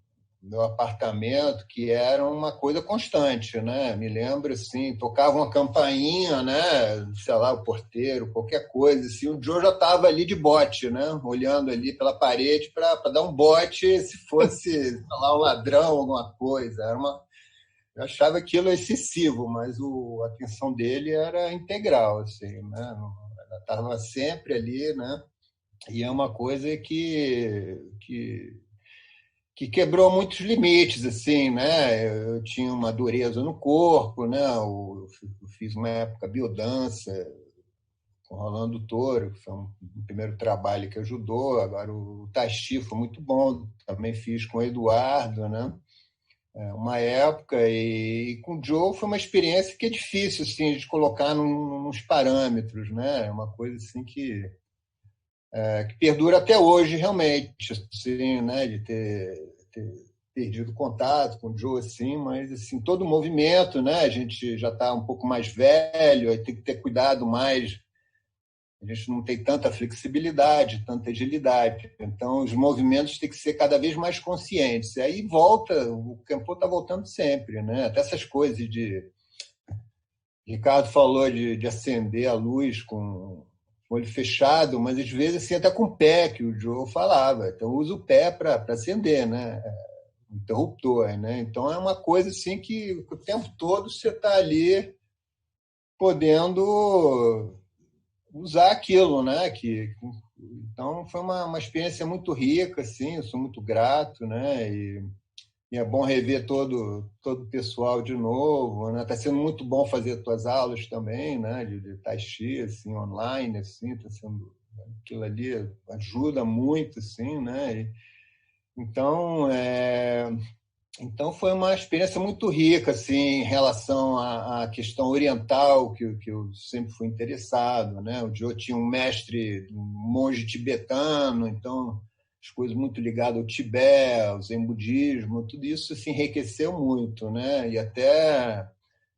meu apartamento, que era uma coisa constante, né? Me lembro assim, tocava uma campainha, né? Sei lá, o porteiro, qualquer coisa assim, o Joe já estava ali de bote, né? Olhando ali pela parede para dar um bote se fosse, sei lá, um ladrão, alguma coisa. Eu achava aquilo excessivo, mas a atenção dele era integral, assim, né? Ela estava sempre ali, né? E é uma coisa que quebrou muitos limites, assim, né? Eu tinha uma dureza no corpo, né? Eu fiz uma época biodança com o Rolando Toro, que foi um primeiro trabalho que ajudou. Agora o Tai Chi foi muito bom, também fiz com o Eduardo, né? Uma época, e com o Joe foi uma experiência que é difícil assim, de colocar nos parâmetros, né? É uma coisa assim que perdura até hoje, realmente, assim, né? De ter perdido contato com o Joe, assim, mas assim, todo o movimento, né? A gente já está um pouco mais velho, aí tem que ter cuidado mais. A gente não tem tanta flexibilidade, tanta agilidade. Então, os movimentos têm que ser cada vez mais conscientes. E aí volta, o Kenpo está voltando sempre, né? Até essas coisas de... Ricardo falou de acender a luz com o olho fechado, mas às vezes assim, até com o pé, que o Joe falava. Então, usa o pé para acender, né? Interruptor, né? Então, é uma coisa assim que o tempo todo você está ali podendo usar aquilo, né? Então foi uma experiência muito rica, assim. Eu sou muito grato, né? E é bom rever todo o pessoal de novo, né? Está sendo muito bom fazer as tuas aulas também, né? De Tai Chi, assim, online, assim, tá sendo aquilo ali ajuda muito, assim, né? Então foi uma experiência muito rica, assim, em relação à questão oriental, que eu sempre fui interessado, né? O Joe tinha um mestre, um monge tibetano, então as coisas muito ligadas ao Tibete, ao Zen budismo, tudo isso se enriqueceu muito, né? E até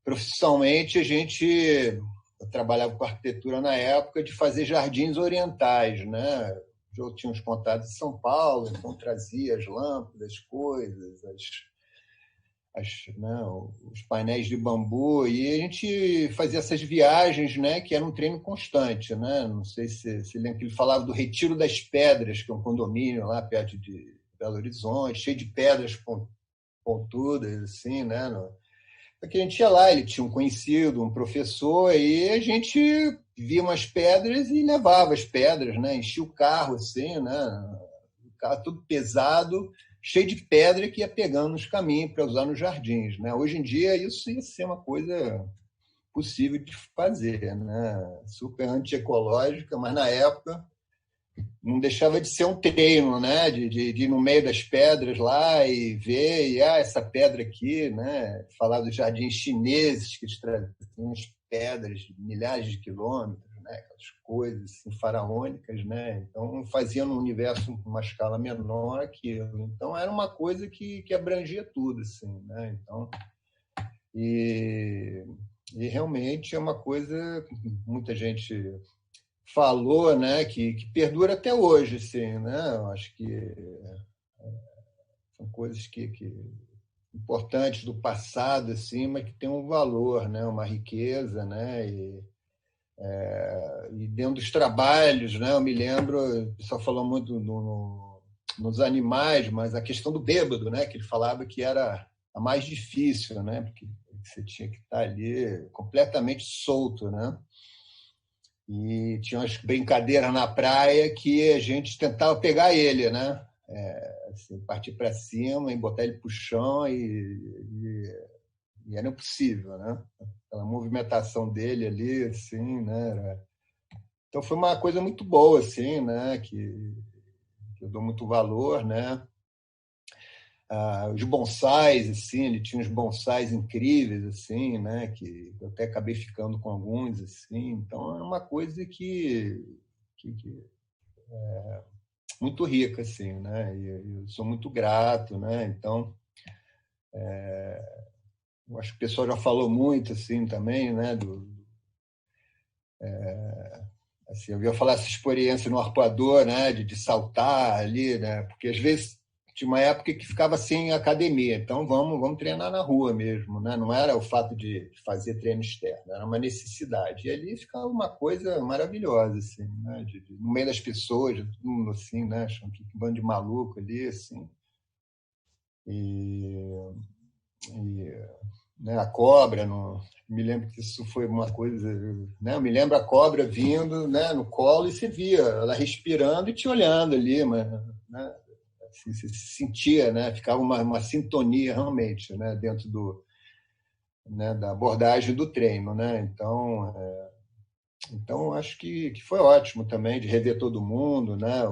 profissionalmente eu trabalhava com arquitetura na época de fazer jardins orientais, né? O Joe tinha uns contatos em São Paulo, então trazia as lâmpadas, coisas, né, os painéis de bambu, e a gente fazia essas viagens, né, que era um treino constante, né? Não sei se lembra que ele falava do Retiro das Pedras, que é um condomínio lá perto de Belo Horizonte, cheio de pedras pontudas, assim, né? Porque a gente ia lá, ele tinha um conhecido, um professor, e a gente via umas pedras e levava as pedras, né? Enchia o carro, assim, né? O carro tudo pesado, cheio de pedra que ia pegando nos caminhos para usar nos jardins, né? Hoje em dia isso ia ser uma coisa possível de fazer, né? Super antiecológica, mas na época não deixava de ser um treino, né? De ir no meio das pedras lá e ver, e essa pedra aqui, né? Falar dos jardins chineses que eles traziam as pedras de milhares de quilômetros, né? Aquelas coisas assim, faraônicas, né? Então fazia no universo uma escala menor aquilo. Então era uma coisa que abrangia tudo, assim, né? Então e realmente é uma coisa que muita gente falou, né? Que perdura até hoje, assim, né? Eu acho que são coisas que importantes do passado, assim, mas que tem um valor, né? Uma riqueza, né? E dentro dos trabalhos, né, eu me lembro, o pessoal falou muito nos animais, mas a questão do bêbado, né, que ele falava que era a mais difícil, né, porque você tinha que estar ali completamente solto, né? E tinha umas brincadeiras na praia que a gente tentava pegar ele, né? Assim, partir para cima e botar ele para o chão e era impossível, né? Aquela movimentação dele ali, assim, né? Então foi uma coisa muito boa, assim, né? Que eu dou muito valor, né? Os bonsais, assim, ele tinha uns bonsais incríveis, assim, né? Que eu até acabei ficando com alguns, assim. Então é uma coisa que é muito rica, assim, né? E eu sou muito grato, né? Então eu acho que o pessoal já falou muito, assim, também, né? Assim, eu ia falar essa experiência no arpoador, né? De saltar ali, né? Porque às vezes tinha uma época que ficava sem academia, então vamos treinar na rua mesmo, né? Não era o fato de fazer treino externo, era uma necessidade. E ali ficava uma coisa maravilhosa, assim, né? No meio das pessoas, todo mundo assim, né? Achando que bando de maluco ali, assim. Né, a cobra, me lembro que isso foi uma coisa, né? Eu me lembro a cobra vindo, né, no colo e você via ela respirando e te olhando ali, mas, né? Assim, você sentia, né? Ficava uma sintonia realmente, né? Dentro né? Da abordagem do treino, né? Então acho que foi ótimo também de rever todo mundo, né?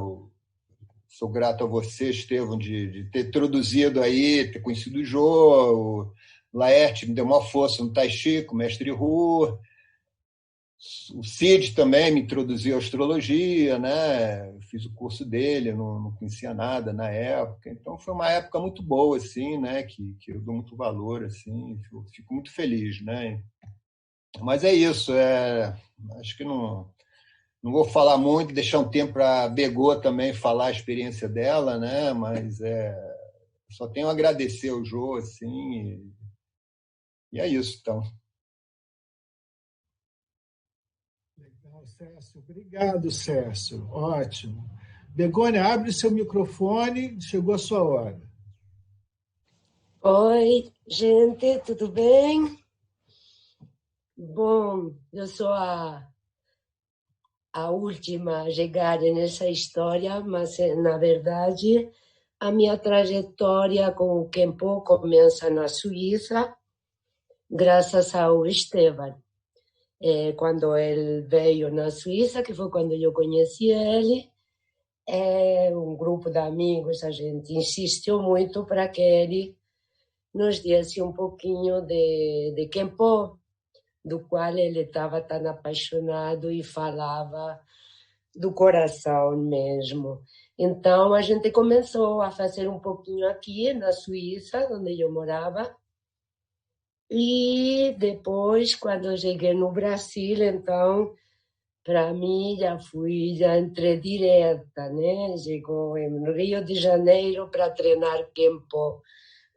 Sou grato a você, Estevão, de ter introduzido aí, ter conhecido o Jô, o Laerte me deu uma força no Tai Chi, com o mestre Hu, o Cid também me introduziu à astrologia, né? Eu fiz o curso dele, eu não conhecia nada na época, então foi uma época muito boa, assim, né? Que eu dou muito valor, assim, fico muito feliz, né? Mas é isso, acho que não vou falar muito, deixar um tempo para a Begô também falar a experiência dela, né? Mas só tenho a agradecer ao Jô, assim, e é isso, então. Legal, Cécio. Obrigado, Cécio. Ótimo. Begônia, abre seu microfone, chegou a sua hora. Oi, gente, tudo bem? Bom, eu sou a última a chegar nessa história, mas, na verdade, a minha trajetória com o Kenpo começa na Suíça, graças ao Esteban. Quando ele veio na Suíça, que foi quando eu conheci ele, um grupo de amigos, a gente insistiu muito para que ele nos desse um pouquinho de Kenpo, do qual ele estava tão apaixonado e falava do coração mesmo. Então, a gente começou a fazer um pouquinho aqui na Suíça, onde eu morava, e depois, quando eu cheguei no Brasil, então, para mim, já entrei direta, né? Chegou no Rio de Janeiro para treinar Kenpo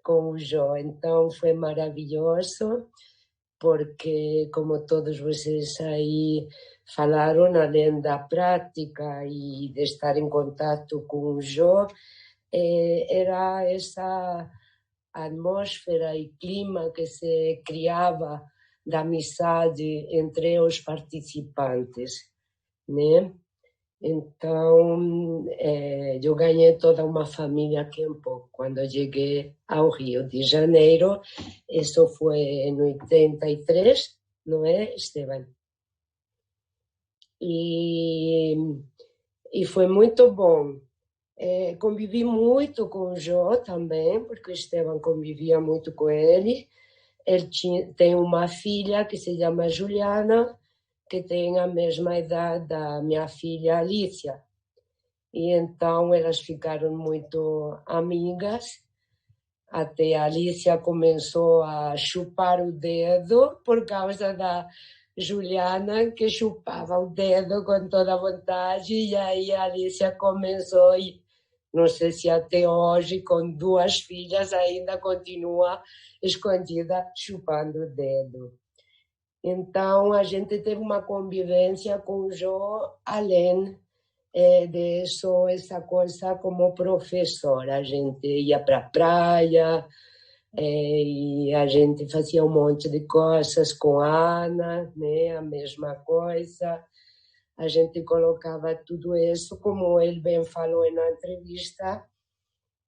com o Jô. Então, foi maravilhoso, porque, como todos vocês aí falaram, além da prática e de estar em contato com o Jô, era essa atmosfera e clima que se criava da amizade entre os participantes, né? Então, eu ganhei toda uma família Kenpo quando eu cheguei ao Rio de Janeiro. Isso foi em 83, não é, Esteban? E foi muito bom. Convivi muito com o Jô também, porque o Esteban convivia muito com ele. Ele tem uma filha que se chama Juliana, que tem a mesma idade da minha filha Alicia. E então elas ficaram muito amigas, até a Alicia começou a chupar o dedo por causa da Juliana, que chupava o dedo com toda a vontade, e aí a Alicia começou, e não sei se até hoje, com 2 filhas, ainda continua escondida chupando o dedo. Então, a gente teve uma convivência com o Jô além de só essa coisa como professora. A gente ia para a praia e a gente fazia um monte de coisas com a Ana, né? A mesma coisa. A gente colocava tudo isso, como ele bem falou na entrevista,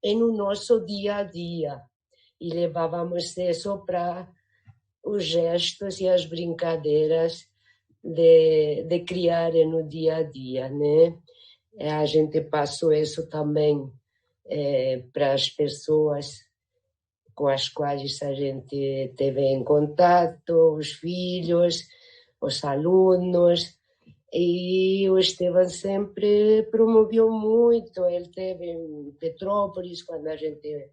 no nosso dia a dia. E levávamos isso para os gestos e as brincadeiras de criar no dia a dia, né? A gente passou isso também para as pessoas com as quais a gente teve em contato, os filhos, os alunos, e o Estevam sempre promoveu muito. Ele esteve em Petrópolis, quando a gente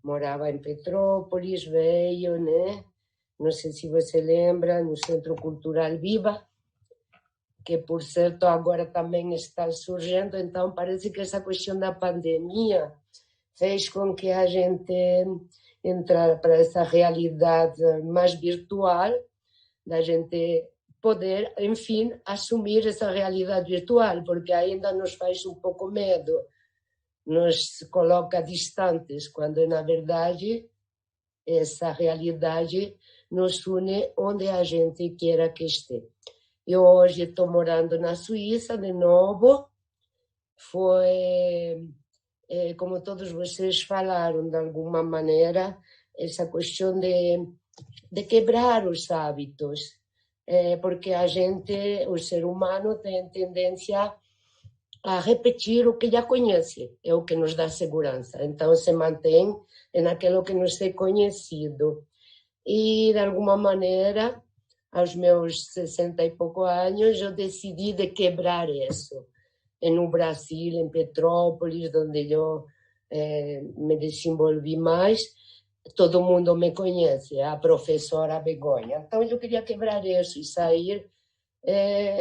morava em Petrópolis, veio, né? Não sei se você lembra, no Centro Cultural Viva, que, por certo, agora também está surgindo. Então, parece que essa questão da pandemia fez com que a gente entrar para essa realidade mais virtual, da gente poder, enfim, assumir essa realidade virtual, porque ainda nos faz um pouco medo, nos coloca distantes, quando, na verdade, essa realidade nos une onde a gente queira que esteja. Eu hoje estou morando na Suíça, de novo. Foi, como todos vocês falaram, de alguma maneira, essa questão de quebrar os hábitos. Porque a gente, o ser humano, tem tendência a repetir o que já conhece, é o que nos dá segurança. Então, se mantém naquilo que nos é conhecido. E, de alguma maneira, aos meus 60 e poucos anos, eu decidi de quebrar isso. No Brasil, em Petrópolis, onde eu me desenvolvi mais, todo mundo me conhece, a professora Begonha. Então, eu queria quebrar isso e sair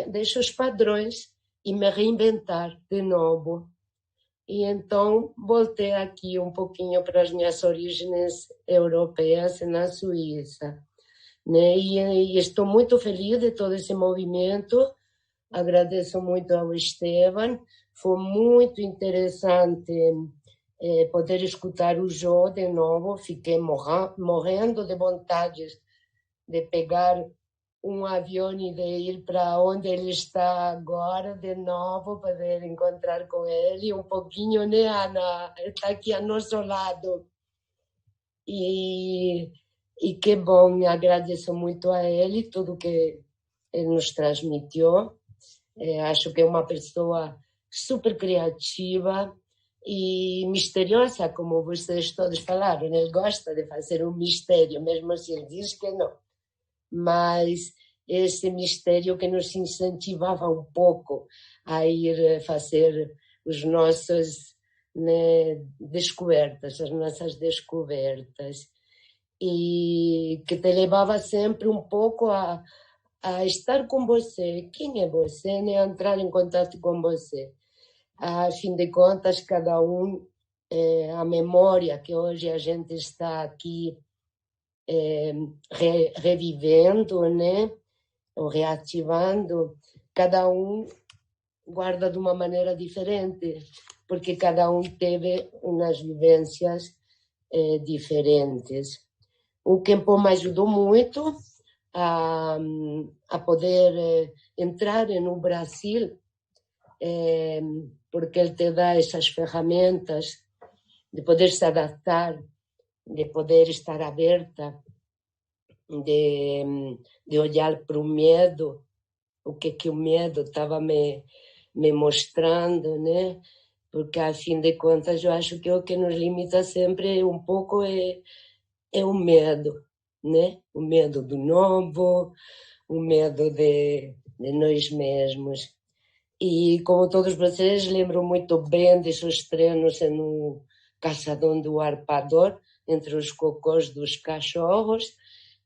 desses padrões e me reinventar de novo. E então voltei aqui um pouquinho para as minhas origens europeias na Suíça, né? E estou muito feliz de todo esse movimento. Agradeço muito ao Estevam. Foi muito interessante poder escutar o Jô de novo. Fiquei morrendo de vontade de pegar um avião e de ir para onde ele está agora de novo, poder encontrar com ele um pouquinho, né, Ana? Ele está aqui ao nosso lado. E que bom, agradeço muito a ele tudo que ele nos transmitiu. Acho que é uma pessoa super criativa e misteriosa, como vocês todos falaram. Ele gosta de fazer um mistério, mesmo se ele diz que não. Mas esse mistério que nos incentivava um pouco a ir fazer os nossos, né, descobertas, as nossas descobertas, e que te levava sempre um pouco a estar com você. Quem é você, né? Entrar em contato com você. A fim de contas, cada um, a memória que hoje a gente está aqui revivendo, né? Ou reativando, cada um guarda de uma maneira diferente, porque cada um teve umas vivências diferentes. O Khenpo me ajudou muito a poder entrar no Brasil, porque ele te dá essas ferramentas de poder se adaptar, de poder estar aberta, de olhar para o medo, o que o medo estava me mostrando, né? Porque, a fim de contas, eu acho que o que nos limita sempre um pouco é o medo, né? O medo do novo, o medo de nós mesmos. E, como todos vocês, lembro muito bem desses treinos no Caçadão do Arpador, entre os cocôs dos cachorros,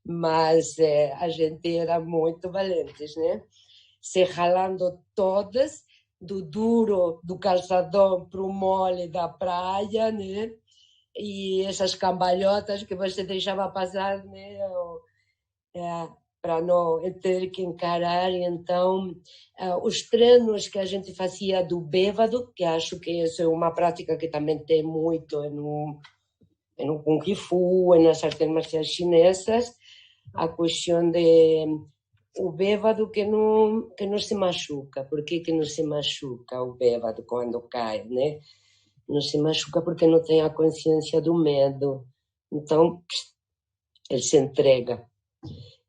mas a gente era muito valentes, né? Se ralando todas, do duro do calçadão para o mole da praia, né? E essas cambalhotas que você deixava passar, né? para não ter que encarar. Então, os treinos que a gente fazia do bêbado, que acho que isso é uma prática que também tem muito no Kung Fu, nas artes marciais chinesas, a questão de o bêbado que não se machuca. Por que não se machuca o bêbado quando cai, né? Não se machuca porque não tem a consciência do medo. Então, ele se entrega.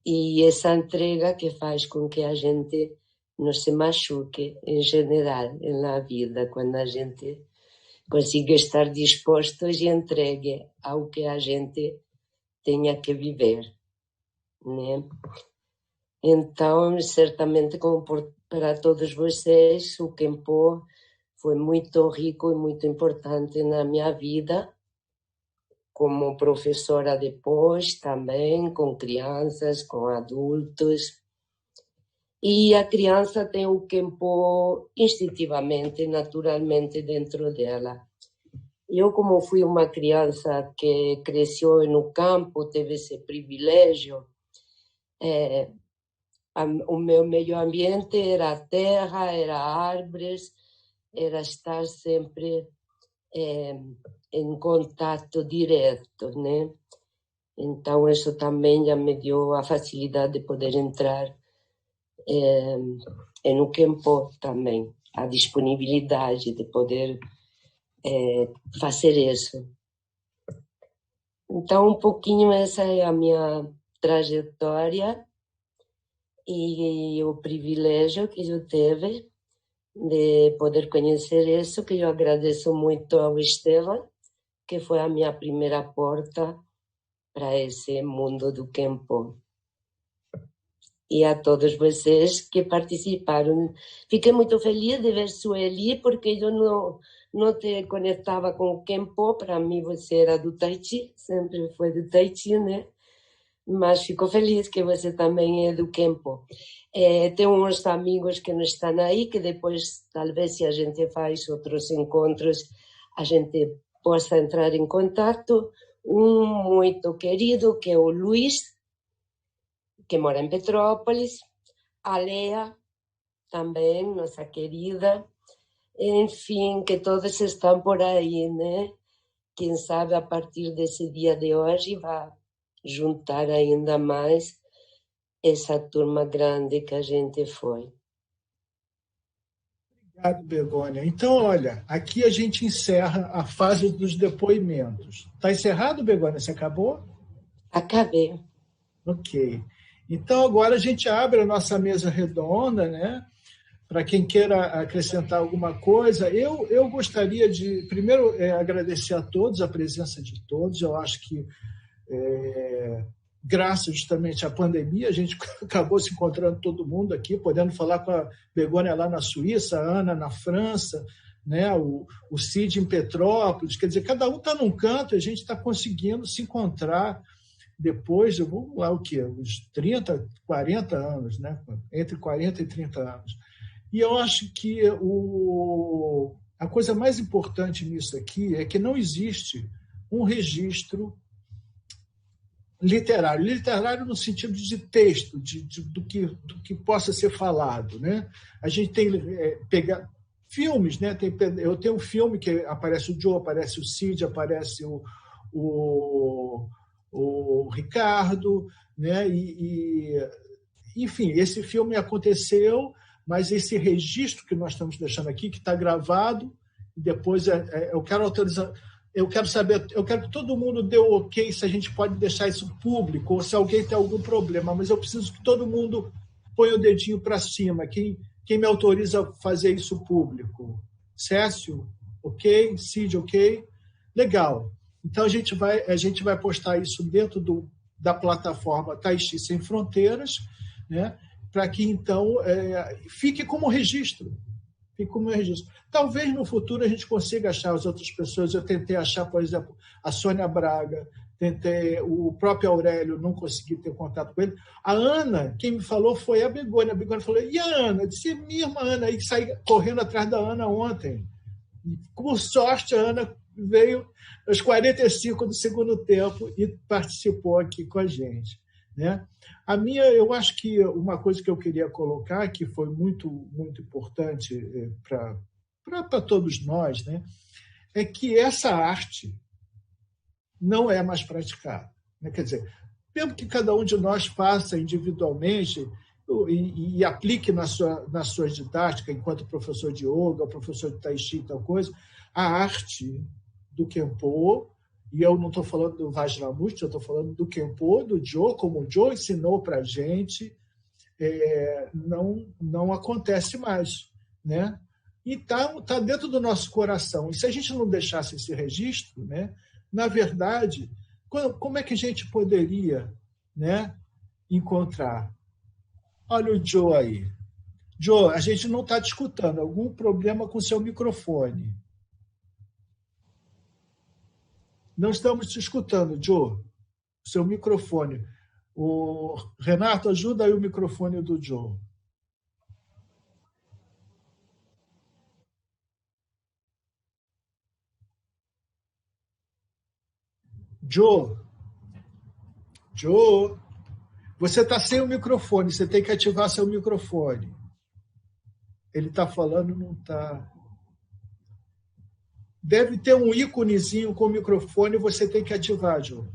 E essa entrega que faz com que a gente não se machuque, em geral, na vida, quando a gente consiga estar disposto e entregue ao que a gente tenha que viver, né? Então, certamente, como para todos vocês, o Kempo foi muito rico e muito importante na minha vida, como professora depois também, com crianças, com adultos. E a criança tem o Kempo instintivamente, naturalmente dentro dela. Eu, como fui uma criança que cresceu no campo, teve esse privilégio, o meu meio ambiente era a terra, era árvores, era estar sempre em contato direto, né? Então, isso também já me deu a facilidade de poder entrar no Kempo também, a disponibilidade de poder fazer isso. Então, um pouquinho essa é a minha trajetória e o privilégio que eu tive de poder conhecer isso, que eu agradeço muito ao Esteban, que foi a minha primeira porta para esse mundo do Kempo. E a todos vocês que participaram. Fiquei muito feliz de ver Sueli, porque eu não te conectava com o Kempo. Para mim, você era do Tai Chi, sempre foi do Tai Chi, né? Mas fico feliz que você também é do Kempo. Tenho uns amigos que não estão aí, que depois, talvez, se a gente faz outros encontros, a gente possa entrar em contato. Um muito querido, que é o Luiz, que mora em Petrópolis, a Lea, também, nossa querida. Enfim, que todos estão por aí, né? Quem sabe, a partir desse dia de hoje, vai juntar ainda mais essa turma grande que a gente foi. Obrigado, Begônia. Então, olha, aqui a gente encerra a fase dos depoimentos. Está encerrado, Begônia? Você acabou? Acabei. Ok. Então, agora a gente abre a nossa mesa redonda, né? Para quem queira acrescentar alguma coisa. Eu gostaria de, primeiro, agradecer a todos, a presença de todos. Eu acho que, graças justamente à pandemia, a gente acabou se encontrando todo mundo aqui, podendo falar com a Begônia lá na Suíça, a Ana na França, né? o Cid em Petrópolis. Quer dizer, cada um está num canto e a gente está conseguindo se encontrar depois, vamos lá, o quê? Uns 30, 40 anos, né? Entre 40 e 30 anos. E eu acho que a coisa mais importante nisso aqui é que não existe um registro literário no sentido de texto, do que possa ser falado, né? A gente tem pegar filmes, né? Eu tenho um filme que aparece o Joe, aparece o Cid, aparece o Ricardo, né? Enfim, esse filme aconteceu, mas esse registro que nós estamos deixando aqui, que está gravado, depois eu quero autorizar, eu quero saber, eu quero que todo mundo dê o ok se a gente pode deixar isso público ou se alguém tem algum problema, mas eu preciso que todo mundo ponha o dedinho para cima. Quem me autoriza a fazer isso público? Cécio, ok? Cid, ok? Legal. Então, a gente vai postar isso dentro da plataforma Tai Chi Sem Fronteiras, né? Para que, então, fique como registro. Talvez, no futuro, a gente consiga achar as outras pessoas. Eu tentei achar, por exemplo, a Sônia Braga, o próprio Aurélio, não consegui ter contato com ele. A Ana, quem me falou foi a Begônia. A Begônia falou, e a Ana? Eu disse, minha irmã Ana. E saí correndo atrás da Ana ontem. E, por sorte, a Ana veio aos 45 do segundo tempo e participou aqui com a gente. né? A minha, eu acho que uma coisa que eu queria colocar, que foi muito, muito importante para todos nós, né, é que essa arte não é mais praticada, né? Quer dizer, mesmo que cada um de nós faça individualmente e aplique na sua didática, enquanto professor de yoga, professor de tai chi, tal coisa, a arte do Kempo, e eu não estou falando do Vajramurti, eu estou falando do Kempo, do Jo, como o Jo ensinou para a gente, não acontece mais, né? E está dentro do nosso coração. E se a gente não deixasse esse registro, né, na verdade, como é que a gente poderia, né, encontrar? Olha o Jo aí. Jo, a gente não está te escutando. Algum problema com o seu microfone? Não estamos te escutando, Jo. Seu microfone. O Renato, ajuda aí o microfone do Jo. Jo, você está sem o microfone, você tem que ativar seu microfone. Ele está falando, não está. Deve ter um íconezinho com o microfone, você tem que ativar, Jo.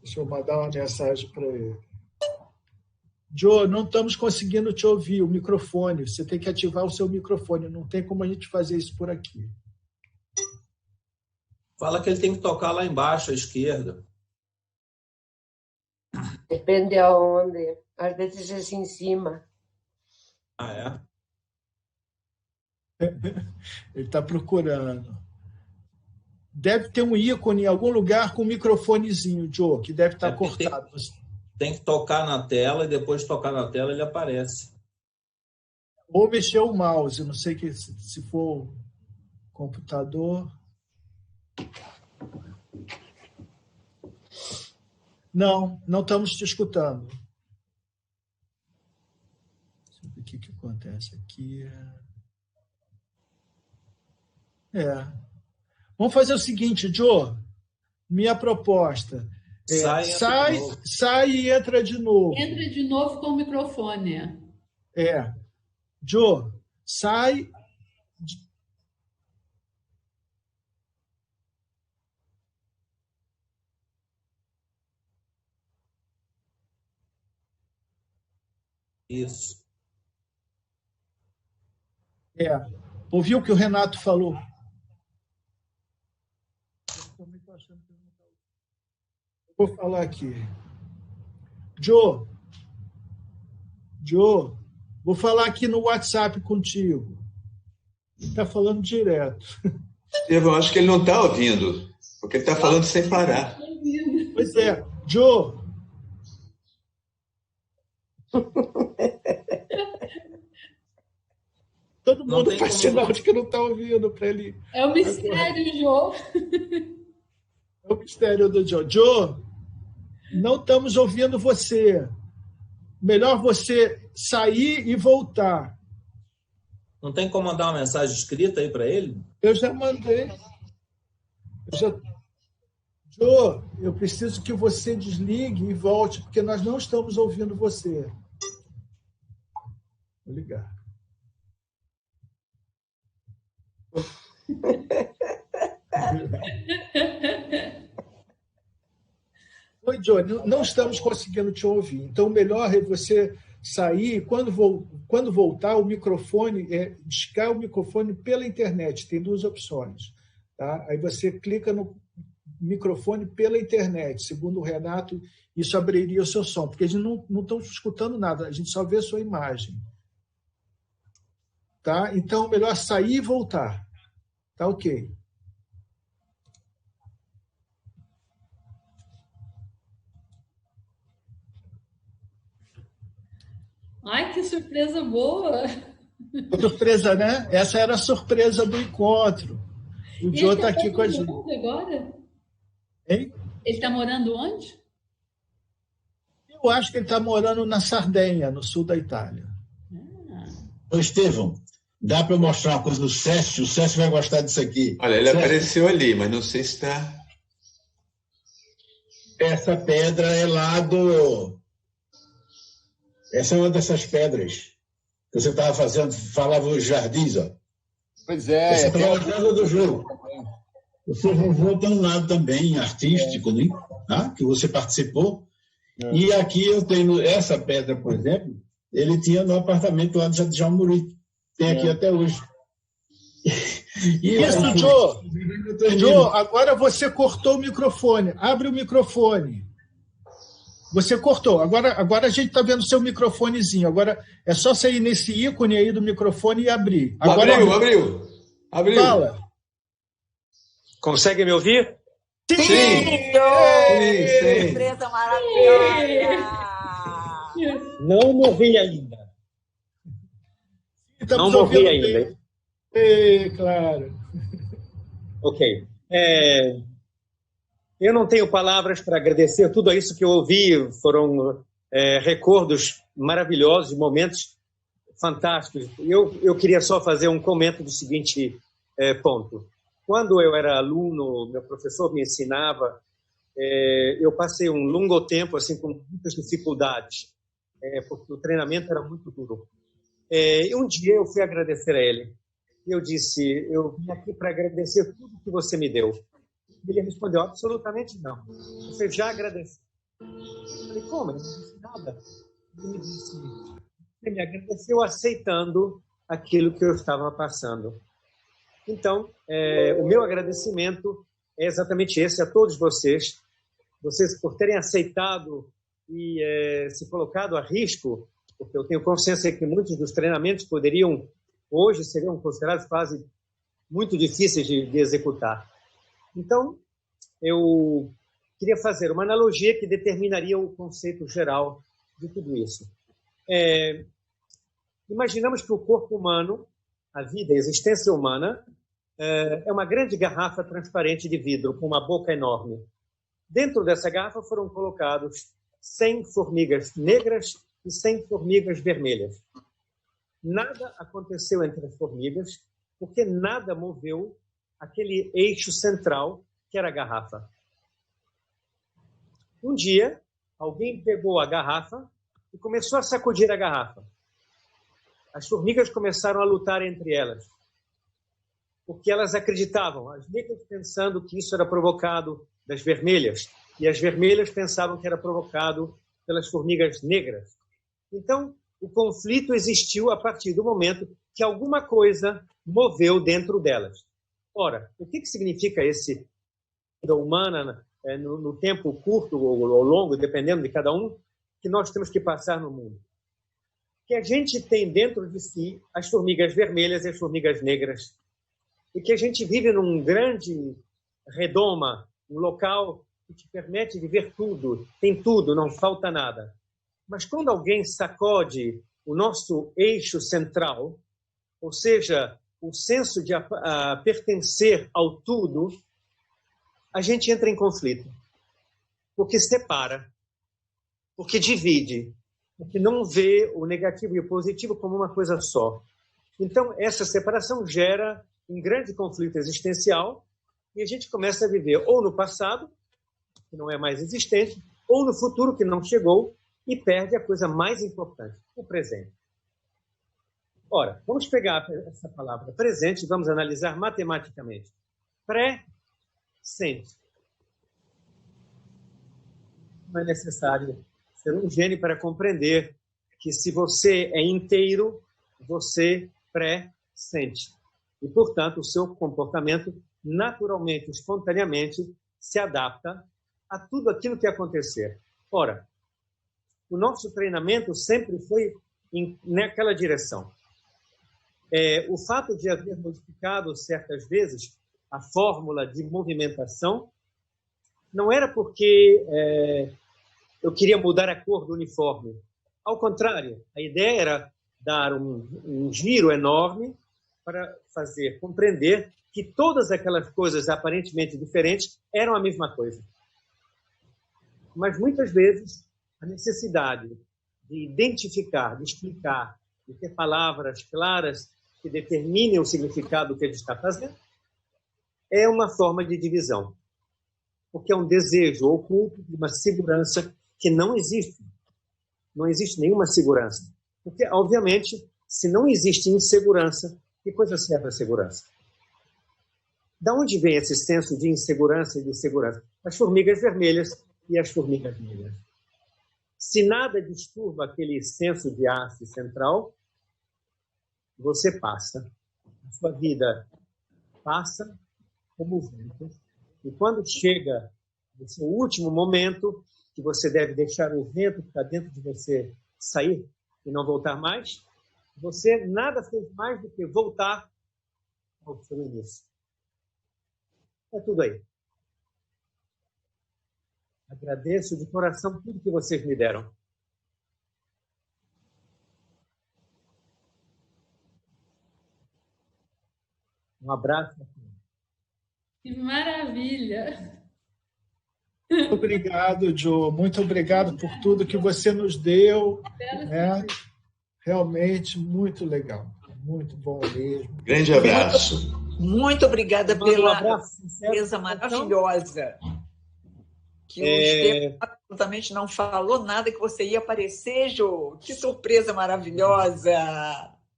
Deixa eu mandar uma mensagem para ele. Jo, não estamos conseguindo te ouvir, o microfone. Você tem que ativar o seu microfone. Não tem como a gente fazer isso por aqui. Fala que ele tem que tocar lá embaixo, à esquerda. Depende aonde. Às vezes é em cima. Ah, é? Ele está procurando. Deve ter um ícone em algum lugar com um microfonezinho, Jo, que deve estar cortado. Tem que tocar na tela e depois de tocar na tela ele aparece. Ou mexer o mouse, não sei se for computador. Não estamos te escutando. Deixa eu ver o que acontece aqui. Vamos fazer o seguinte, Jo. Minha proposta. Sai e entra de novo. Entra de novo com o microfone. Jo, sai. Isso. Ouviu o que o Renato falou? Vou falar aqui. Jo, vou falar aqui no WhatsApp contigo. Está falando direto. Eu acho que ele não está ouvindo, porque ele está falando sem parar. Pois é, Jo. Todo mundo faz sinal de que não está ouvindo para ele. É o mistério, Jo. É o mistério do Jo. Jo, não estamos ouvindo você. Melhor você sair e voltar. Não tem como mandar uma mensagem escrita aí para ele? Eu já mandei. Jo, eu preciso que você desligue e volte, porque nós não estamos ouvindo você. Vou ligar. Oi, Jo, não estamos conseguindo te ouvir. Então, o melhor é você sair. Quando voltar, o microfone, discar o microfone pela internet. Tem duas opções. Tá? Aí você clica no microfone pela internet. Segundo o Renato, isso abriria o seu som, porque a gente não está escutando nada, a gente só vê a sua imagem. Tá? Então, melhor sair e voltar. Tá ok. Ai, que surpresa boa! Surpresa, né? Essa era a surpresa do encontro. O Jo está aqui com a gente. Agora? Hein? Ele está morando onde? Eu acho que ele está morando na Sardenha, no sul da Itália. Ô, Estevão, dá para mostrar uma coisa do Cécio? O Cécio vai gostar disso aqui. Olha, ele apareceu ali, mas não sei se está... Essa pedra é lá do... Essa é uma dessas pedras que você estava fazendo, falava os jardins, ó. Pois é. Essa é a casa do jogo. O seu vovô tem um lado também artístico, né? Que você participou. E aqui eu tenho essa pedra, por exemplo, ele tinha no apartamento lá de Jamuri. Tem aqui até hoje. Isso, Joe, agora você cortou o microfone. Abre o microfone. Você cortou. Agora a gente está vendo o seu microfonezinho. Agora é só você ir nesse ícone aí do microfone e abrir. Agora, abriu. Fala. Consegue me ouvir? Sim! Sim! Surpresa maravilhosa! Não morri ainda. Estamos não morri ainda. Claro. Ok. Eu não tenho palavras para agradecer tudo isso que eu ouvi. Foram recordos maravilhosos, momentos fantásticos. Eu queria só fazer um comentário do seguinte ponto. Quando eu era aluno, meu professor me ensinava, eu passei um longo tempo assim com muitas dificuldades, porque o treinamento era muito duro. E um dia eu fui agradecer a ele. Eu disse, eu vim aqui para agradecer tudo que você me deu. Ele respondeu, absolutamente não. Você já agradeceu. Eu falei, como? Eu não disse nada. Ele me disse, você me agradeceu aceitando aquilo que eu estava passando. Então, o meu agradecimento é exatamente esse a todos vocês por terem aceitado e se colocado a risco, porque eu tenho consciência que muitos dos treinamentos hoje seriam considerados quase muito difíceis de executar. Então, eu queria fazer uma analogia que determinaria o conceito geral de tudo isso. Imaginamos que o corpo humano, a vida, a existência humana, é uma grande garrafa transparente de vidro com uma boca enorme. Dentro dessa garrafa foram colocados 100 formigas negras e 100 formigas vermelhas. Nada aconteceu entre as formigas, porque nada moveu aquele eixo central que era a garrafa. Um dia, alguém pegou a garrafa e começou a sacudir a garrafa. As formigas começaram a lutar entre elas, porque elas acreditavam, as negras pensando que isso era provocado das vermelhas, e as vermelhas pensavam que era provocado pelas formigas negras. Então, o conflito existiu a partir do momento que alguma coisa moveu dentro delas. Ora, o que significa esse vida humana no tempo curto ou longo, dependendo de cada um, que nós temos que passar no mundo? Que a gente tem dentro de si as formigas vermelhas e as formigas negras, e que a gente vive num grande redoma, um local que te permite viver tudo, tem tudo, não falta nada. Mas quando alguém sacode o nosso eixo central, ou seja, o senso de pertencer ao tudo, a gente entra em conflito. Porque separa, porque divide, porque não vê o negativo e o positivo como uma coisa só. Então, essa separação gera um grande conflito existencial e a gente começa a viver ou no passado, que não é mais existente, ou no futuro, que não chegou, e perde a coisa mais importante, o presente. Ora, vamos pegar essa palavra presente e vamos analisar matematicamente. Presente. Não é necessário ser um gênio para compreender que se você é inteiro, você pressente. E, portanto, o seu comportamento naturalmente, espontaneamente, se adapta a tudo aquilo que acontecer. Ora, o nosso treinamento sempre foi naquela direção. O fato de haver modificado certas vezes a fórmula de movimentação não era porque eu queria mudar a cor do uniforme. Ao contrário, a ideia era dar um giro enorme para fazer compreender que todas aquelas coisas aparentemente diferentes eram a mesma coisa. Mas muitas vezes a necessidade de identificar, de explicar, de ter palavras claras que determinem o significado do que ele está fazendo é uma forma de divisão. porque é um desejo oculto de uma segurança que não existe. Não existe nenhuma segurança. Porque, obviamente, se não existe insegurança, que coisa serve a segurança? Da onde vem esse senso de insegurança e de segurança? As formigas vermelhas e as formigas negras. Se nada disturba aquele senso de haste central, você passa. A sua vida passa como o vento. E quando chega no seu último momento, que você deve deixar o vento que está dentro de você sair e não voltar mais, você nada fez mais do que voltar ao seu início. É tudo aí. Agradeço de coração tudo que vocês me deram. Um abraço. Que maravilha! Obrigado, Joe. Muito obrigado por tudo que você nos deu. Né? Realmente muito legal. Muito bom mesmo. Grande abraço. Muito obrigada pela surpresa maravilhosa. Que o Estevam absolutamente não falou nada que você ia aparecer, Jô. Que surpresa maravilhosa!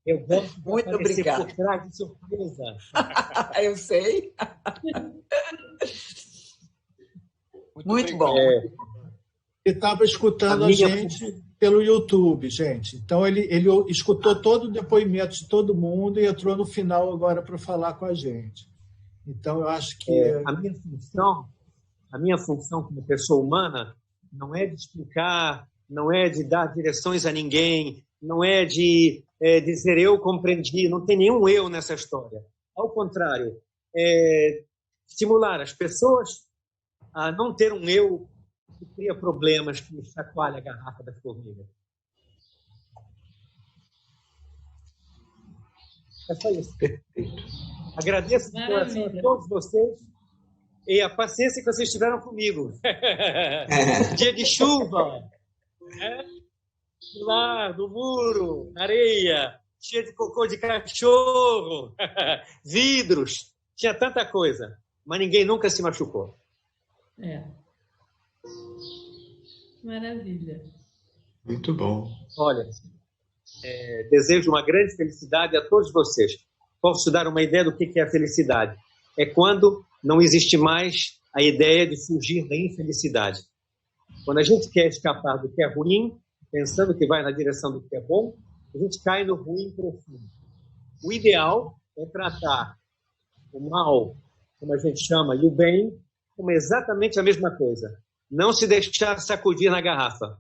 Eu gosto de muito obrigada. Por trás de surpresa. Eu sei. Muito bom. Ele estava escutando a gente pelo YouTube, gente. Então, ele escutou todo o depoimento de todo mundo e entrou no final agora para falar com a gente. Então, eu acho que... A minha função como pessoa humana não é de explicar, não é de dar direções a ninguém, não é de dizer eu compreendi, não tem nenhum eu nessa história. Ao contrário, estimular as pessoas a não ter um eu que cria problemas, que chacoalha a garrafa das formigas. É só isso. Agradeço de coração a todos vocês e a paciência que vocês tiveram comigo. Dia de chuva, lá no muro, na areia, cheio de cocô de cachorro, vidros, tinha tanta coisa, mas ninguém nunca se machucou. Maravilha. Muito bom. Olha, desejo uma grande felicidade a todos vocês. Posso dar uma ideia do que é a felicidade? É quando não existe mais a ideia de fugir da infelicidade. Quando a gente quer escapar do que é ruim, pensando que vai na direção do que é bom, a gente cai no ruim profundo. O ideal é tratar o mal, como a gente chama, e o bem, como exatamente a mesma coisa. Não se deixar sacudir na garrafa.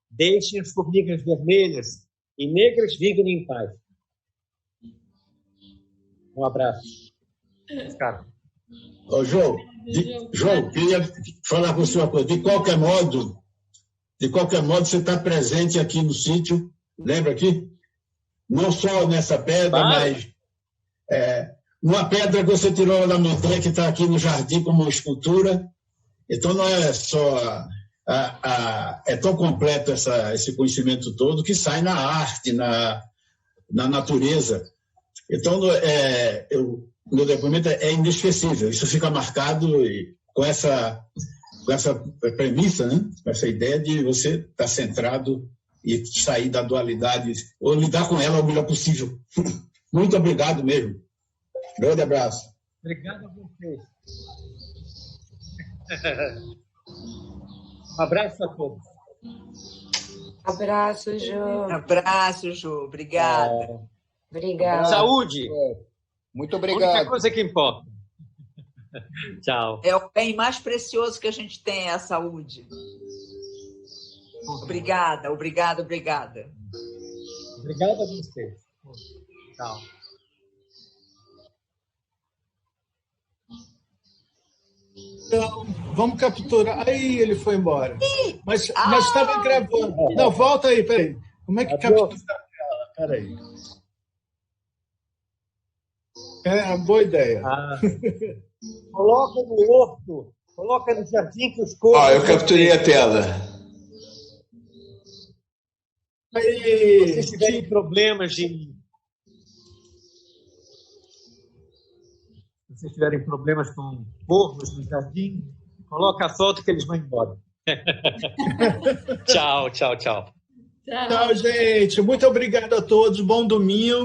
Deixem as formigas vermelhas e negras viverem em paz. Um abraço. Cara. Ô, João, queria falar com você uma coisa. De qualquer modo, você está presente aqui no sítio, lembra aqui? Não só nessa pedra, mas uma pedra que você tirou da montanha, que está aqui no jardim como uma escultura. Então, não é só... é tão completo esse conhecimento todo que sai na arte, na natureza. Então, o meu depoimento é inesquecível. Isso fica marcado com essa premissa, né? Com essa ideia de você estar centrado e sair da dualidade, ou lidar com ela o melhor possível. Muito obrigado mesmo. Grande abraço. Obrigado a vocês. Um abraço a todos. Abraço, Jô. Abraço, Jô. Obrigada. Obrigada. Saúde. Muito obrigado. A única coisa que importa. Tchau. É o bem mais precioso que a gente tem, é a saúde. Obrigada. Obrigado a vocês. Tchau. Então, vamos capturar. Aí ele foi embora. Mas estava gravando. Não, volta aí, peraí. Como é que captura ela? Peraí. Boa ideia. Coloca no horto, coloca no jardim que os corpos... Eu capturei a tela. Aí, se vocês tiverem problemas com corvos no jardim, Coloca a foto que eles vão embora. Tchau. Tchau, gente. Muito obrigado a todos. Bom domingo.